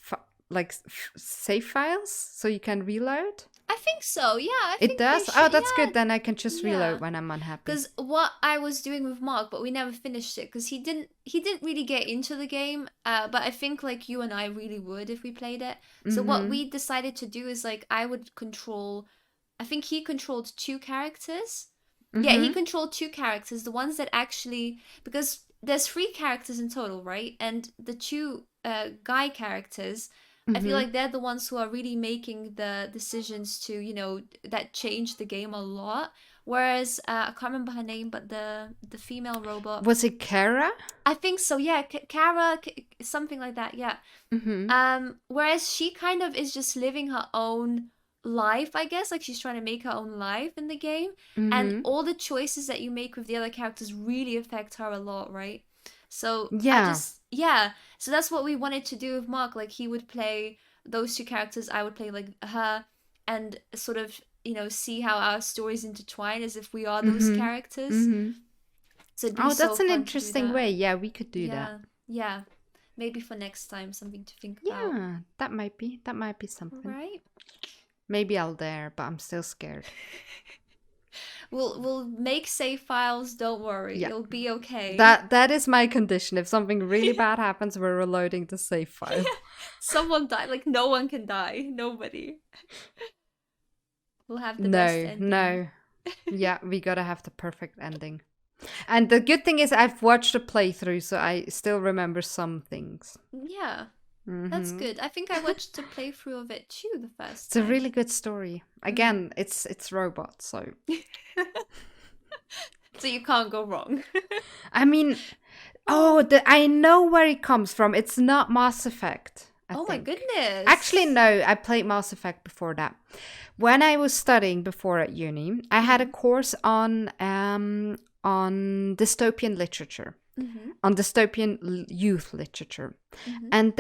save files so you can reload. I think so. Yeah, I It think they does? Oh, should. that's Yeah, good. Then I can just yeah. reload when I'm unhappy. Because what I was doing with Mark, but we never finished it because he didn't really get into the game. But I think like you and I really would if we played it. So what Mm-hmm. we decided to do is like I would control. I think he controlled two characters. Yeah, he Mm-hmm. controlled two characters. The ones that actually because there's three characters in total, right? And the two guy characters. I feel Mm-hmm. like they're the ones who are really making the decisions to, that change the game a lot. Whereas I can't remember her name, but the female robot, Was it Kara? I think so. Yeah, Kara, something like that. Yeah. Mm-hmm. Whereas she kind of is just living her own life, I guess. Like she's trying to make her own life in the game, and Mm-hmm. all the choices that you make with the other characters really affect her a lot, right? So I Yeah. just yeah. So that's what we wanted to do with Mark. Like he would play those two characters, I would play like her, and sort of see how our stories intertwine as if we are those Mm-hmm. characters. Mm-hmm. So it'd be Oh, so that's an fun to do interesting that. way. Yeah, we could do that. Yeah, yeah. Maybe for next time, something to think about. Yeah, that might be something. Right? Maybe I'll dare, but I'm still scared. We'll make save files. Don't worry, Yeah. it'll be okay. That is my condition. If something really bad happens, we're reloading the save file. Someone died. Like no one can die. Nobody. We'll have the best No, ending. no. Yeah, we gotta have the perfect ending. And the good thing is I've watched a playthrough, so I still remember some things. Yeah, that's Hmm. good. I think I watched a playthrough of it too the first It's a time. really good story. Again, it's robots, so So you can't go wrong. I mean, I know where it comes from. It's not Mass Effect, I Oh my think. Actually, goodness. no, I played Mass Effect before that. When I was studying before at uni, I had a Mm-hmm. course on dystopian literature, Mm-hmm. on dystopian youth literature. Mm-hmm. And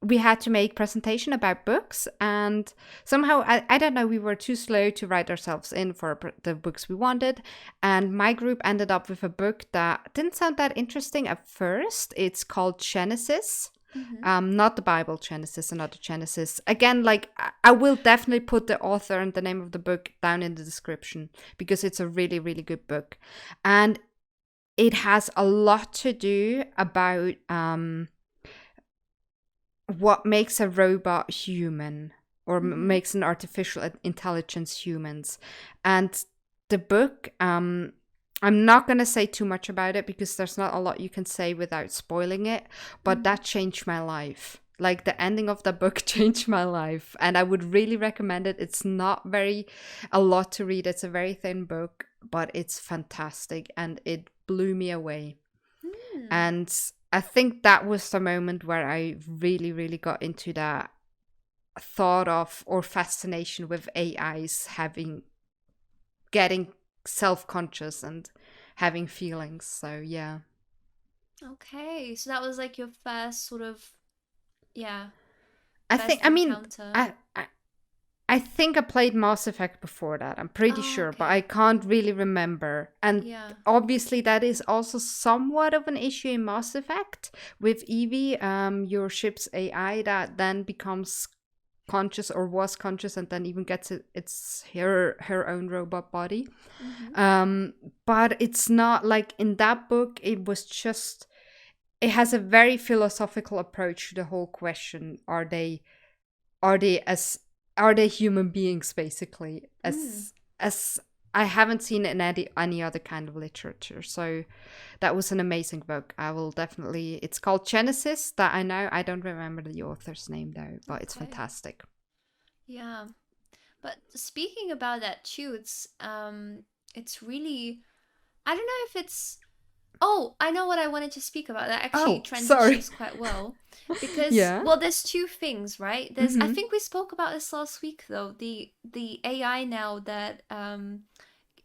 we had to make presentation about books, and somehow I don't know, we were too slow to write ourselves in for the books we wanted, and my group ended up with a book that didn't sound that interesting at first. It's called Genesis. Mm-hmm. Not the Bible Genesis, another Genesis. Again, like I will definitely put the author and the name of the book down in the description because it's a really, really good book. And it has a lot to do about what makes a robot human or Mm-hmm. makes an artificial intelligence humans. And the book, I'm not going to say too much about it because there's not a lot you can say without spoiling it, but that changed my life. Like the ending of the book changed my life, and I would really recommend it. It's not a lot to read. It's a very thin book, but it's fantastic and it blew me away. Mm-hmm. And I think that was the moment where I really, really got into that thought of or fascination with AIs getting self-conscious and having feelings. So yeah. Okay, so that was like your first sort of, yeah, I think first I mean encounter. I I think I played Mass Effect before that. I'm pretty Oh, sure, but okay. I can't really remember. And Yeah. obviously, that is also somewhat of an issue in Mass Effect with Evie, your ship's AI that then becomes conscious or was conscious and then even gets its her own robot body. Mm-hmm. But it's not like in that book. It was just it has a very philosophical approach to the whole question: are they as are they human beings basically Mm. as I haven't seen it in any other kind of literature. So that was an amazing book. I will definitely it's called Genesis that I know. I don't remember the author's name though, but it's Okay. fantastic. Yeah. But speaking about that too, it's really, I don't know if it's, oh, I know what I wanted to speak about. That actually Oh, sorry. transitions quite well because, Yeah. well, there's two things, right? There's, I Mm-hmm. think we spoke about this last week though. The AI now that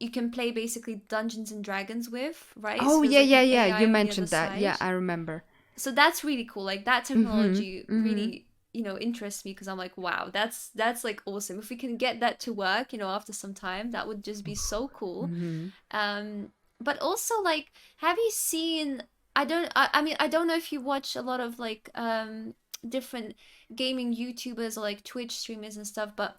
you can play basically Dungeons and Dragons with, right? So Oh there's yeah, like yeah, an yeah. AI You on the other mentioned that. Yeah, side. I remember. So that's really cool. Like that Mm-hmm. technology Mm-hmm. really, interests me because I'm like, wow, that's like awesome. If we can get that to work, after some time, that would just be so cool. Mm-hmm. Um, but also like, have you seen? I mean, I don't know if you watch a lot of like different gaming YouTubers or like Twitch streamers and stuff, but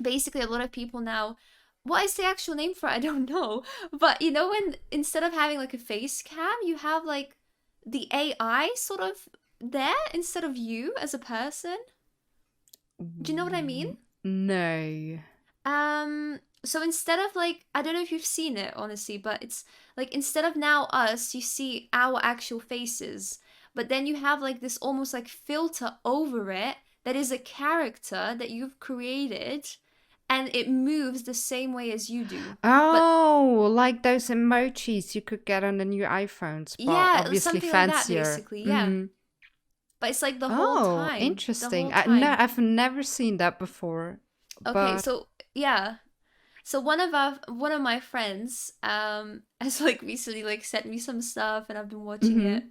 basically a lot of people now, what is the actual name for it? I don't know. But when instead of having like a face cam, you have like the AI sort of there instead of you as a person. Do you know what I mean? No. So instead of like, I don't know if you've seen it honestly, but it's like instead of now us, you see our actual faces, but then you have like this almost like filter over it that is a character that you've created and it moves the same way as you do. But Oh, like those emojis you could get on the new iPhones, but yeah, obviously something like that fancier. basically. Yeah. Mm. But it's like the whole Oh, time. The interesting. whole No, time. I've never seen that before. Okay, But so yeah. So one of my friends has like recently like sent me some stuff and I've been watching mm-hmm. it.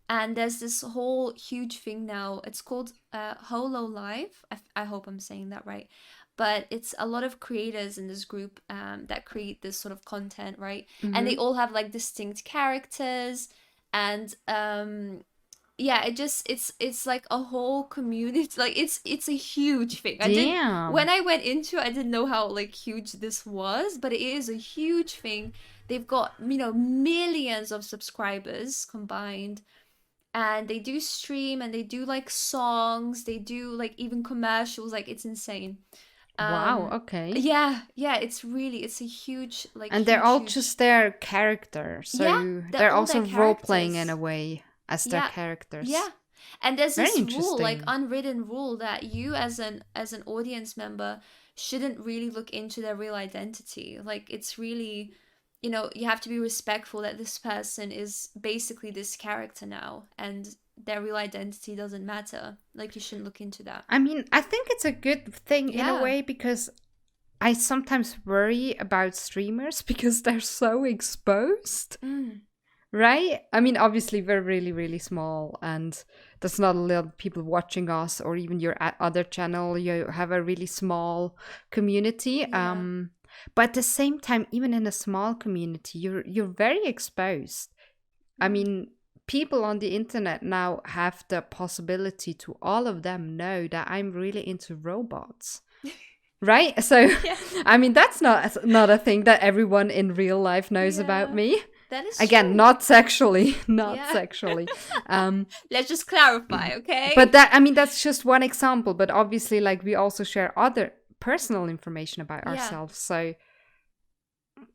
And there's this whole huge thing now. It's called Holo Live. I hope I'm saying that right. But it's a lot of creators in this group that create this sort of content, right? And Mm-hmm. they all have like distinct characters, and yeah, it's like a whole community. Like it's a huge thing. I didn't When Damn. I went into it, I didn't know how like huge this was, but it is a huge thing. They've got millions of subscribers combined, and they do stream and they do like songs, they do like even commercials, like it's insane. Wow, um okay. yeah, it's a huge, like And they're huge all huge. just their character, Yeah, so they're they're all also their role playing in a characters. way as their Yeah, yeah. characters. And there's Very this rule, like interesting. unwritten rule, that you as an audience member shouldn't really look into their real identity. Like it's really, you have to be respectful that this person is basically this character now, and their real identity doesn't matter. Like you shouldn't look into that. I mean, I think it's a good thing in a Yeah. way because I sometimes worry about streamers because they're so exposed, Mm. right? I mean, obviously, we're really, really small and there's not a lot of people watching us or even your other channel. You have a really small community. Yeah. But at the same time, even in a small community, you're very exposed. I Mm. mean, people on the internet now have the possibility to all of them know that I'm really into robots. Right? So, Yeah. I mean, that's not a thing that everyone in real life knows about Yeah. me. That is Again, true. not sexually, not Yeah. sexually. Um, Let's just clarify, but okay? that, I mean, that's just one example. But obviously, like, we also share other personal information about Yeah. ourselves. So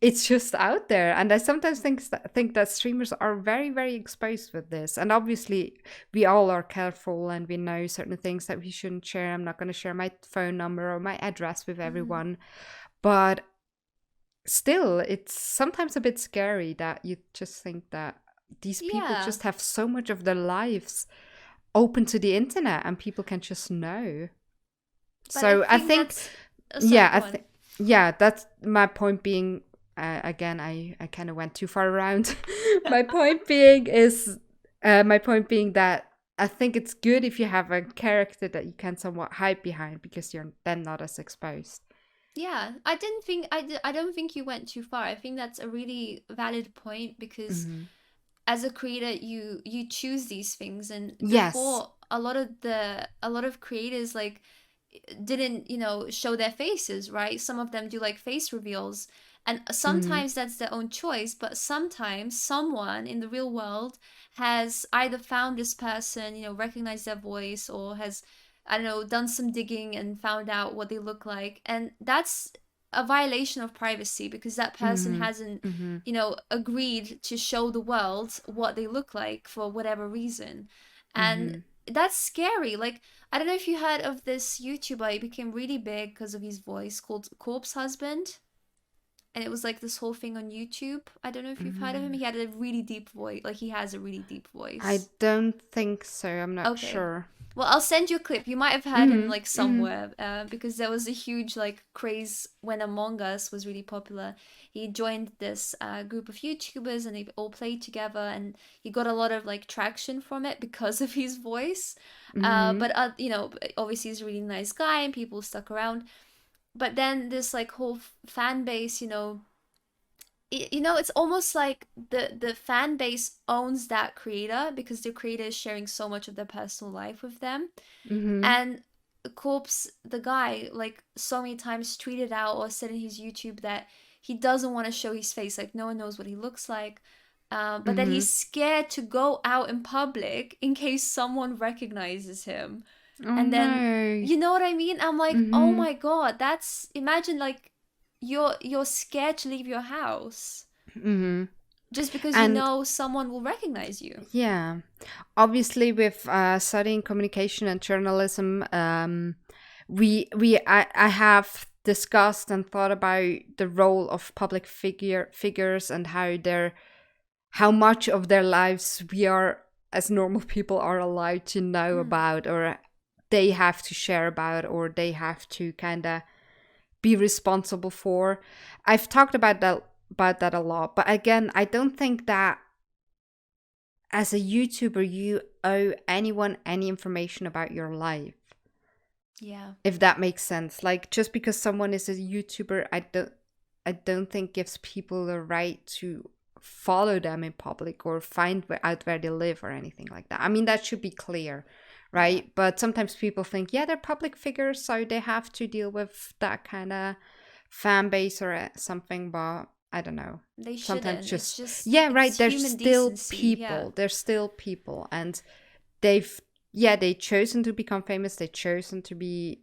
it's just out there, and I sometimes think that streamers are very, very exposed with this. And obviously, we all are careful, and we know certain things that we shouldn't share. I'm not going to share my phone number or my address with Mm. everyone, but still, it's sometimes a bit scary that you just think that these people Yeah. just have so much of their lives open to the internet, and people can just know. But I So I think think, that's, oh, sorry, yeah, go on. yeah, that's my point being. Again, I kind of went too far around. My point being is, my point being that I think it's good if you have a character that you can somewhat hide behind because you're then not as exposed. Yeah, I didn't think I don't think you went too far. I think that's a really valid point because Mm-hmm. as a creator you choose these things, and Yes. before a lot of creators like didn't, you know, show their faces, right? Some of them do like face reveals, and Mm-hmm. sometimes that's their own choice, but sometimes someone in the real world has either found this person, you know, recognized their voice, or has, I don't know, done some digging and found out what they look like, and that's a violation of privacy because that person Mm-hmm. hasn't, Mm-hmm. you know, agreed to show the world what they look like for whatever reason. And Mm-hmm. that's scary. Like, I don't know if you heard of this YouTuber. He became really big because of his voice, called Corpse Husband. And it was like this whole thing on YouTube. I don't know if you've heard of him. Mm-hmm. He had a really deep voice. Like, he has a really deep I voice. don't think so. I'm not Okay. sure. Well, I'll send you a clip. You might have heard him Mm-hmm. like Mm-hmm. somewhere, because there was a huge like craze when Among Us was really popular. He joined this group of YouTubers and they all played together, and he got a lot of like traction from it because of his voice. Mm-hmm. But you know, obviously he's a really nice guy and people stuck around. But then this like whole fan base, you know, you know, it's almost like the fan base owns that creator because the creator is sharing so much of their personal life with them. Mm-hmm. And Corpse, the guy, like so many times tweeted out or said in his YouTube that he doesn't want to show his face, like no one knows what he looks like. But that Mm-hmm. he's scared to go out in public in case someone recognizes him. Oh And then, no. you know what I mean? I'm like, oh Mm-hmm. my god, that's, imagine like you're scared to leave your house Mm-hmm. just because you And know someone will recognize you. yeah, obviously with studying communication and journalism, I have discussed and thought about the role of public figures and how much of their lives we are as normal people are allowed to know Mm. about, or they have to share about, or they have to kind of be responsible for. I've talked about that a lot, but again, I don't think that as a YouTuber you owe anyone any information about your life. Yeah. If that makes sense. Like just because someone is a YouTuber, I don't think gives people the right to follow them in public or find out where they live or anything like that. I mean, that should be clear, Yeah. right? But sometimes people think, yeah, they're public figures, so they have to deal with that kind of fan base or something, but I don't know. They Sometimes shouldn't. It's just, just, yeah, right, it's they're human still decency. Yeah. people. They're still people. And they've, yeah, they chosen to become famous. They chosen to be,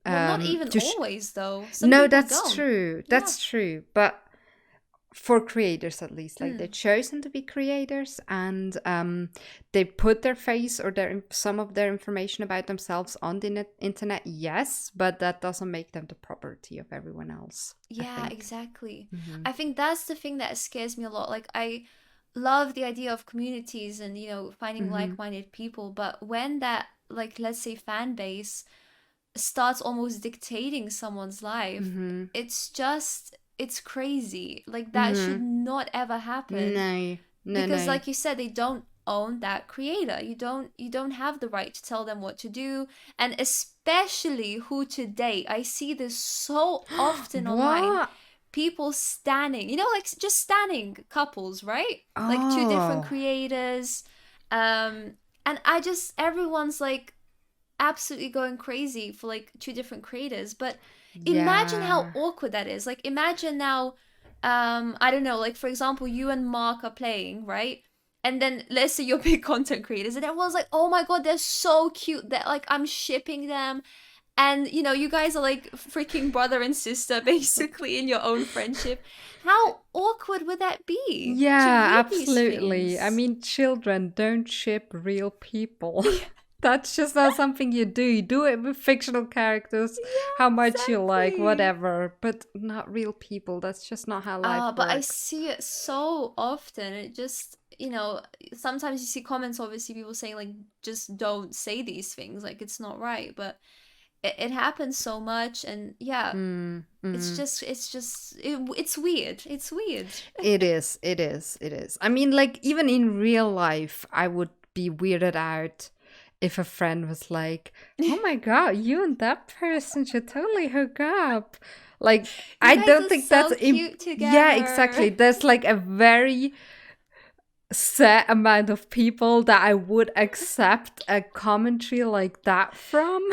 Well, not even to always, though. Some no, people that's don't. true. Yeah. That's true. But for creators, at least, like they've Mm. chosen to be creators, and they put their face or some of their information about themselves on the internet. Yes, but that doesn't make them the property of everyone else, I Yeah, think. exactly. Mm-hmm. I think that's the thing that scares me a lot. Like, I love the idea of communities and, you know, finding Mm-hmm. like-minded people. But when that, like, let's say fan base starts almost dictating someone's life, Mm-hmm. it's crazy. Like, that should Mm-hmm. not ever happen. No, no, Because no. like you said, they don't own that creator. You don't have the right to tell them what to do, and especially who to date. I see this so often online. What? People standing, you know, like just standing couples, right? Like two different Oh, creators. And I just, everyone's like absolutely going crazy for like two different creators. But imagine how yeah. awkward that is. Like, imagine now, I don't know, like for example, you and Mark are playing, right? And then let's say you're big content creators and everyone's like, oh my god, they're so cute, that like I'm shipping them. And you know, you guys are like freaking brother and sister basically in your own friendship. How awkward would that be to Yeah, read these absolutely. I things? mean, children don't ship real people. Yeah, That's just not something you do. You do it with fictional characters, how much you like, exactly. whatever, but not real people. That's just not how life But I works. see it so often. It just, you know, sometimes you see comments, obviously, people saying, like, just don't say these things. Like, it's not right. But it happens so much. And yeah, Mm, mm. it's weird. It's weird. It is, it is, it is. I mean, like, even in real life, I would be weirded out if a friend was like, "Oh my god, you and that person should totally hook up." Like, I guys don't are think so that's cute yeah, together. exactly. There's like a very set amount of people that I would accept a commentary like that from.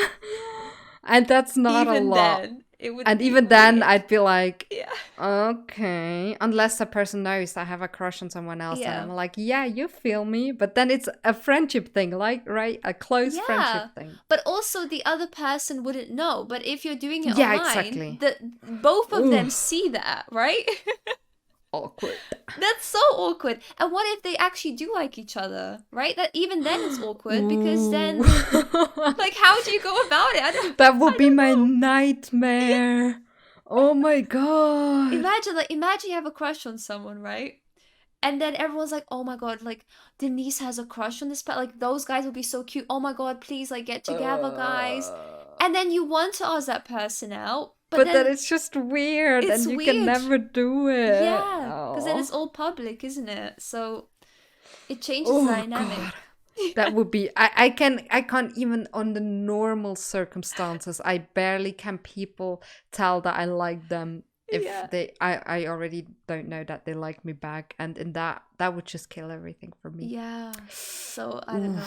And that's not a Even lot. then, it would And be even then, weird. I'd be like, Yeah. okay. Unless the person knows I have a crush on someone else. And Yeah. I'm like, yeah, you feel me. But then it's a friendship thing, like, right? A close friendship thing. But also the other person wouldn't know. But if you're doing it Yeah, online, exactly. both of them Oof. see that, right? Awkward. That's so awkward. And what if they actually do like each other, right? That even then it's awkward because then, like, how do you go about it? That would be my nightmare. Oh my god. Imagine you have a crush on someone, right? And then everyone's like, "Oh my god, like Denise has a crush on this, but like those guys will be so cute. Oh my god, please like get together, guys." And then you want to ask that person out, but then it's just weird, it's and you weird. can never do it. Yeah, because then it's all public, isn't it? So it changes the dynamic. God. That would be I can't even on the normal circumstances. I barely can people tell that I like them if I already don't know that they like me back, and in that would just kill everything for me. Yeah. So I don't know.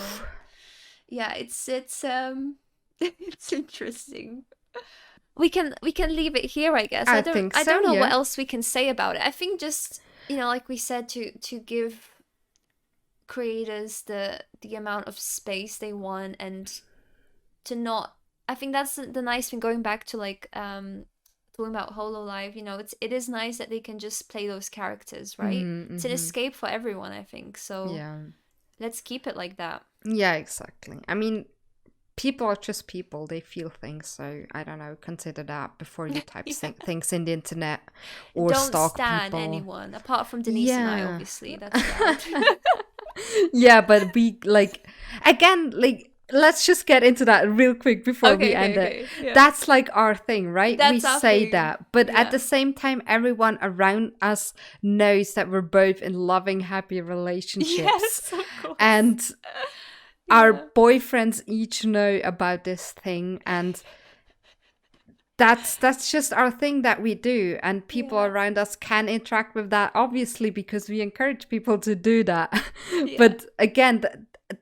Yeah, it's it's interesting. We can leave it here, I guess. I don't know what else we can say about it. I think just, like we said, to give creators the amount of space they want, and to not, I think that's the nice thing, going back to like talking about Hololive, it is nice that they can just play those characters, right? It's an escape for everyone, I think. So let's keep it like that. Yeah, exactly. I mean, people are just people, they feel things, so I don't know, consider that before you type things in the internet or don't stalk stan people. Anyone apart from Denise and I, obviously. That's right. Yeah, but we like, again, like, let's just get into that real quick before we end it. Yeah. That's like our thing, right? We say that, but at the same time, everyone around us knows that we're both in loving, happy relationships. Yes, of course. And our boyfriends each know about this thing, and that's just our thing that we do, and people around us can interact with that, obviously, because we encourage people to do that. But again,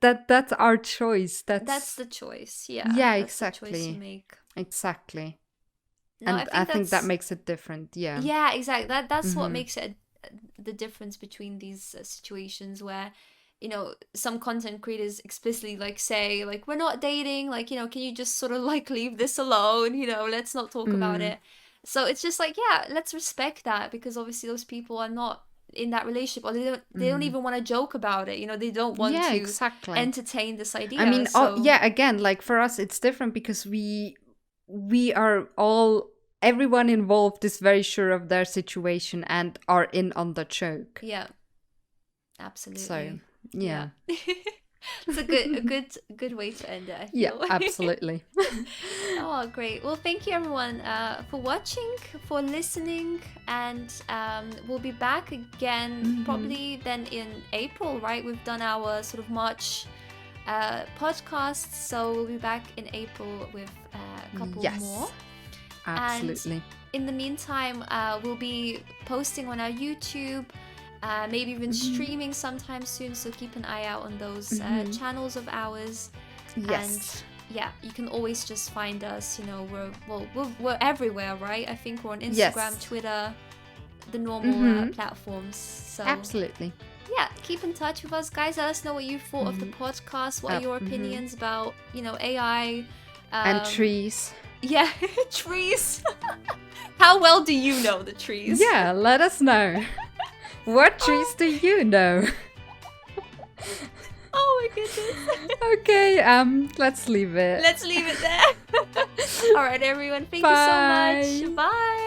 that's our choice. That's the choice. Yeah, exactly. The choice you make. Exactly. No, and I think that makes it different. Yeah, exactly. That's what makes it the difference between these situations where, some content creators explicitly like say like, we're not dating, like, can you just sort of like leave this alone, let's not talk about it. So it's just like, let's respect that, because obviously those people are not in that relationship, or they don't even want to joke about it, they don't want to entertain this idea. I mean, again, like for us it's different because we are all, everyone involved is very sure of their situation and are in on the joke. Yeah, absolutely. So yeah. It's a good way to end it, I feel. Yeah, absolutely. Oh, great. Well, thank you everyone for watching, for listening, and we'll be back again probably then in April, right? We've done our sort of March podcasts, so we'll be back in April with a couple more. Absolutely. And in the meantime, we'll be posting on our YouTube, maybe even streaming sometime soon, so keep an eye out on those channels of ours. Yes. And you can always just find us, we're everywhere, right? I think we're on Instagram, Twitter, the normal platforms. So absolutely. Yeah, keep in touch with us, guys. Let us know what you thought of the podcast. What are your opinions about, AI and trees? Yeah, trees. How well do you know the trees? Yeah, let us know. What trees do you know? Oh my goodness. Okay, let's leave it. Let's leave it there. All right, everyone. Thank you so much. Bye.